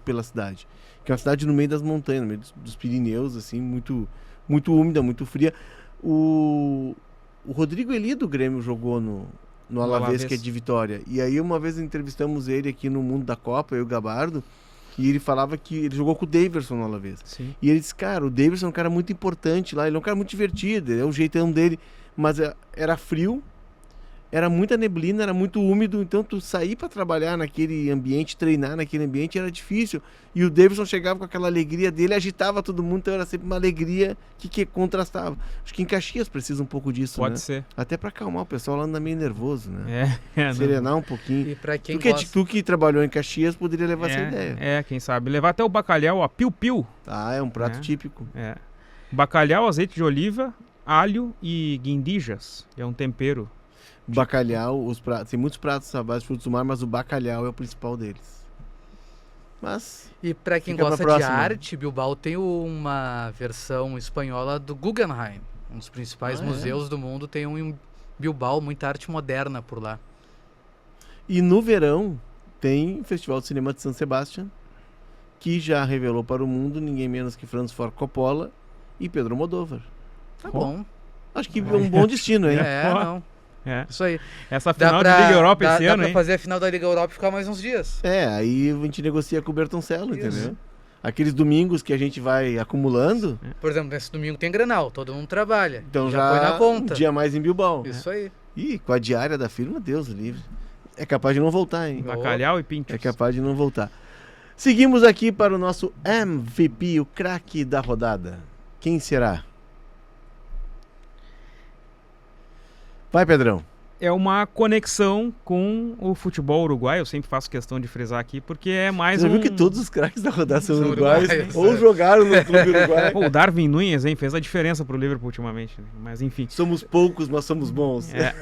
pela cidade. Que é uma cidade no meio das montanhas, no meio dos Pirineus, assim, muito, muito úmida, muito fria. O Rodrigo Eli do Grêmio jogou no Alavés, que é de Vitória. E aí uma vez entrevistamos ele aqui no Mundo da Copa, eu e o Gabardo, e ele falava que ele jogou com o Daverson no Alavés. Sim. E ele disse, cara, o Daverson é um cara muito importante lá, ele é um cara muito divertido, é o jeitão dele, mas era frio, era muita neblina, era muito úmido, então tu sair para trabalhar naquele ambiente, treinar naquele ambiente era difícil. E o Davidson chegava com aquela alegria dele, agitava todo mundo, então era sempre uma alegria que contrastava. Acho que em Caxias precisa um pouco disso, Pode né? ser. Até para acalmar o pessoal, lá anda meio nervoso, né? Não. Serenar um pouquinho. E pra quem Tu que trabalhou em Caxias poderia levar essa ideia. Quem sabe. Levar até o bacalhau, a piu-piu. Ah, é um prato típico. É. Bacalhau, azeite de oliva, alho e guindijas. É um tempero. Bacalhau, tem muitos pratos à base de frutos do mar, mas o bacalhau é o principal deles. Mas E pra quem fica pra gosta de próxima. arte, Bilbao tem uma versão espanhola do Guggenheim. Um dos principais museus do mundo tem um em Bilbao, muita arte moderna por lá. E no verão tem o Festival de Cinema de San Sebastián, que já revelou para o mundo ninguém menos que Francis Ford Coppola e Pedro Almodóvar. Tá bom. Acho que é um bom destino, hein? Não. É. Isso aí. Essa final de Liga Europa esse dá ano, pra hein? fazer a final da Liga Europa e ficar mais uns dias. Aí a gente negocia com o Bertoncello, Isso. entendeu? Aqueles domingos que a gente vai acumulando, Por exemplo, nesse domingo tem Grenal, todo mundo trabalha. então já põe na um conta. dia mais em Bilbao. Isso aí. E com a diária da firma, Deus livre. É capaz de não voltar, hein? Bacalhau e pintos. É capaz de não voltar. Seguimos aqui para o nosso MVP, o craque da rodada. Quem será? Vai, Pedrão. É uma conexão com o futebol uruguaio. Eu sempre faço questão de frisar aqui, porque é mais Você um... viu que todos os craques da rodada são São uruguaios uruguaios, ou é. jogaram no clube uruguaio. Pô, o Darwin Nunes, hein? Fez a diferença pro Liverpool ultimamente. Né? Mas enfim. Somos poucos, mas somos bons. É.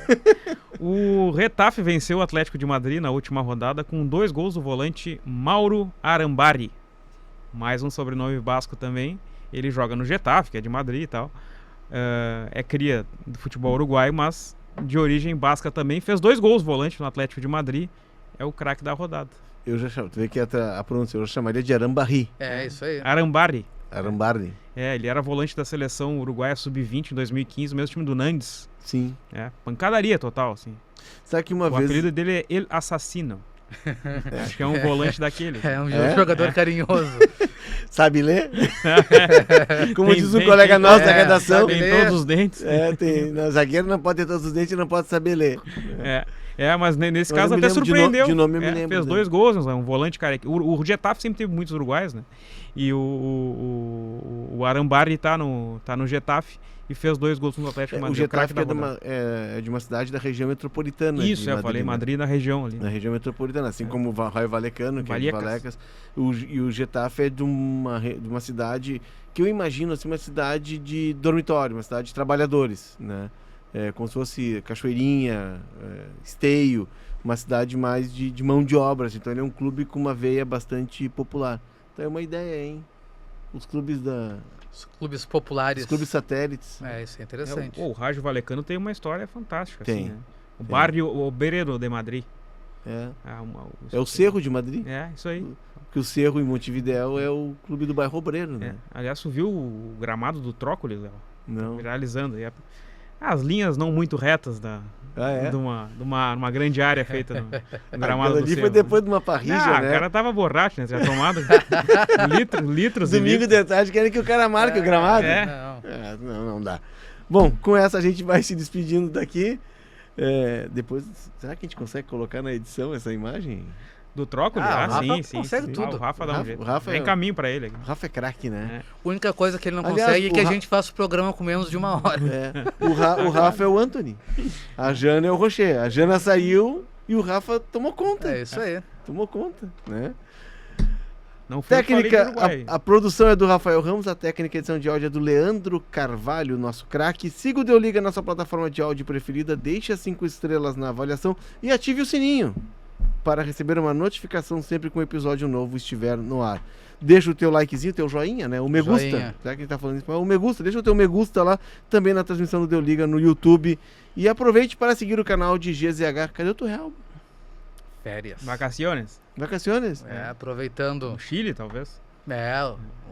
O Retafe venceu o Atlético de Madrid na última rodada com 2 gols do volante Mauro Arambari. Mais um sobrenome basco também. Ele joga no Getafe, que é de Madrid e tal. É cria do futebol uruguaio, mas de origem basca também. Fez 2 gols volante no Atlético de Madrid. É o craque da rodada. Eu já chamo, tu vê que a pronúncia, eu já chamaria de Arambari. É, isso aí. Arambari. Arambardi. Ele era volante da seleção uruguaia sub-20 em 2015, o mesmo time do Nandes. Sim. Pancadaria total, assim. Sabe que uma O vez... apelido dele é El Assassino. Acho que é um volante daquele. É um jogador carinhoso. Sabe ler? Como Tem- diz um tem- colega tem- nosso da é, redação. sabe Tem ler. todos os dentes. Zagueiro não pode ter todos os dentes e não pode saber ler. Mas nesse Mas caso eu me até lembro surpreendeu. de nome eu me lembro Fez dele. 2 gols, é um volante careca. O Getafe sempre teve muitos uruguaios, né? E o Arambari tá no Getafe e fez 2 gols no Atlético de O Madrid. Getafe craque é da rodada. de uma cidade da região metropolitana. Isso, de eu falei né? Madrid na região ali. Na região metropolitana, assim como o Raio Valecano, que é de Vallecas. Vallecas. E o Getafe é de uma cidade que eu imagino assim, uma cidade de dormitório, uma cidade de trabalhadores, né? Como se fosse Cachoeirinha, Esteio, uma cidade mais de mão de obras. Então ele é um clube com uma veia bastante popular. Então é uma ideia, hein? Os clubes Os clubes populares. os clubes satélites. Isso é interessante. O Rayo Valecano tem uma história fantástica. Tem. Assim, né? O Barrio Obrero de Madrid. É o Cerro de Madrid. Isso aí. Porque o Cerro em Montevidéu é o clube do bairro Obreiro, né? Aliás, tu viu o gramado do Trócolis, Léo? Não. Viralizando. As linhas não muito retas de uma grande área feita no gramado do Ali Cerro. foi depois de uma parrija, né? O cara tava borracho, né? Já tomado litros e Domingo litros. de tarde querem que o cara marque o gramado. Não. Não dá. Bom, com essa a gente vai se despedindo daqui. Depois, será que a gente consegue colocar na edição essa imagem? Do Trócoli? O Rafa sim. consegue tudo. O Rafa dá um jeito. O Rafa Tem caminho pra ele aqui. O Rafa é craque, né? A única coisa que ele não Aliás, consegue é que o a gente faça o programa com menos de 1 hora. O Rafa é o Anthony. A Jana é o Rocher. A Jana saiu e o Rafa tomou conta. É isso aí. Tomou conta, né? Não foi Técnica, a produção é do Rafael Ramos, a técnica e edição de áudio é do Leandro Carvalho, nosso craque. Siga o Deu Liga na sua plataforma de áudio preferida, deixe as 5 estrelas na avaliação e ative o sininho para receber uma notificação sempre que um episódio novo estiver no ar. Deixa o teu likezinho, teu joinha, né? O me gusta. Joinha. Já que a gente tá falando isso, o me gusta, deixa o teu me gusta lá também na transmissão do Deu Liga no YouTube. E aproveite para seguir o canal de GZH. Cadê o teu real? Férias. Vacaciones? Vacaciones? Aproveitando No Chile, talvez.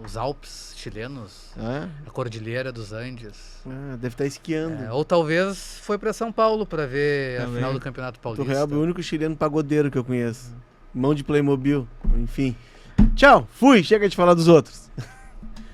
os Alpes chilenos, Ah, a Cordilheira dos Andes. deve estar esquiando. Ou talvez foi para São Paulo para ver Também. a final do Campeonato O Paulista. Real é o único chileno pagodeiro que eu conheço. Mão de Playmobil, enfim. Tchau, fui, chega de falar dos outros.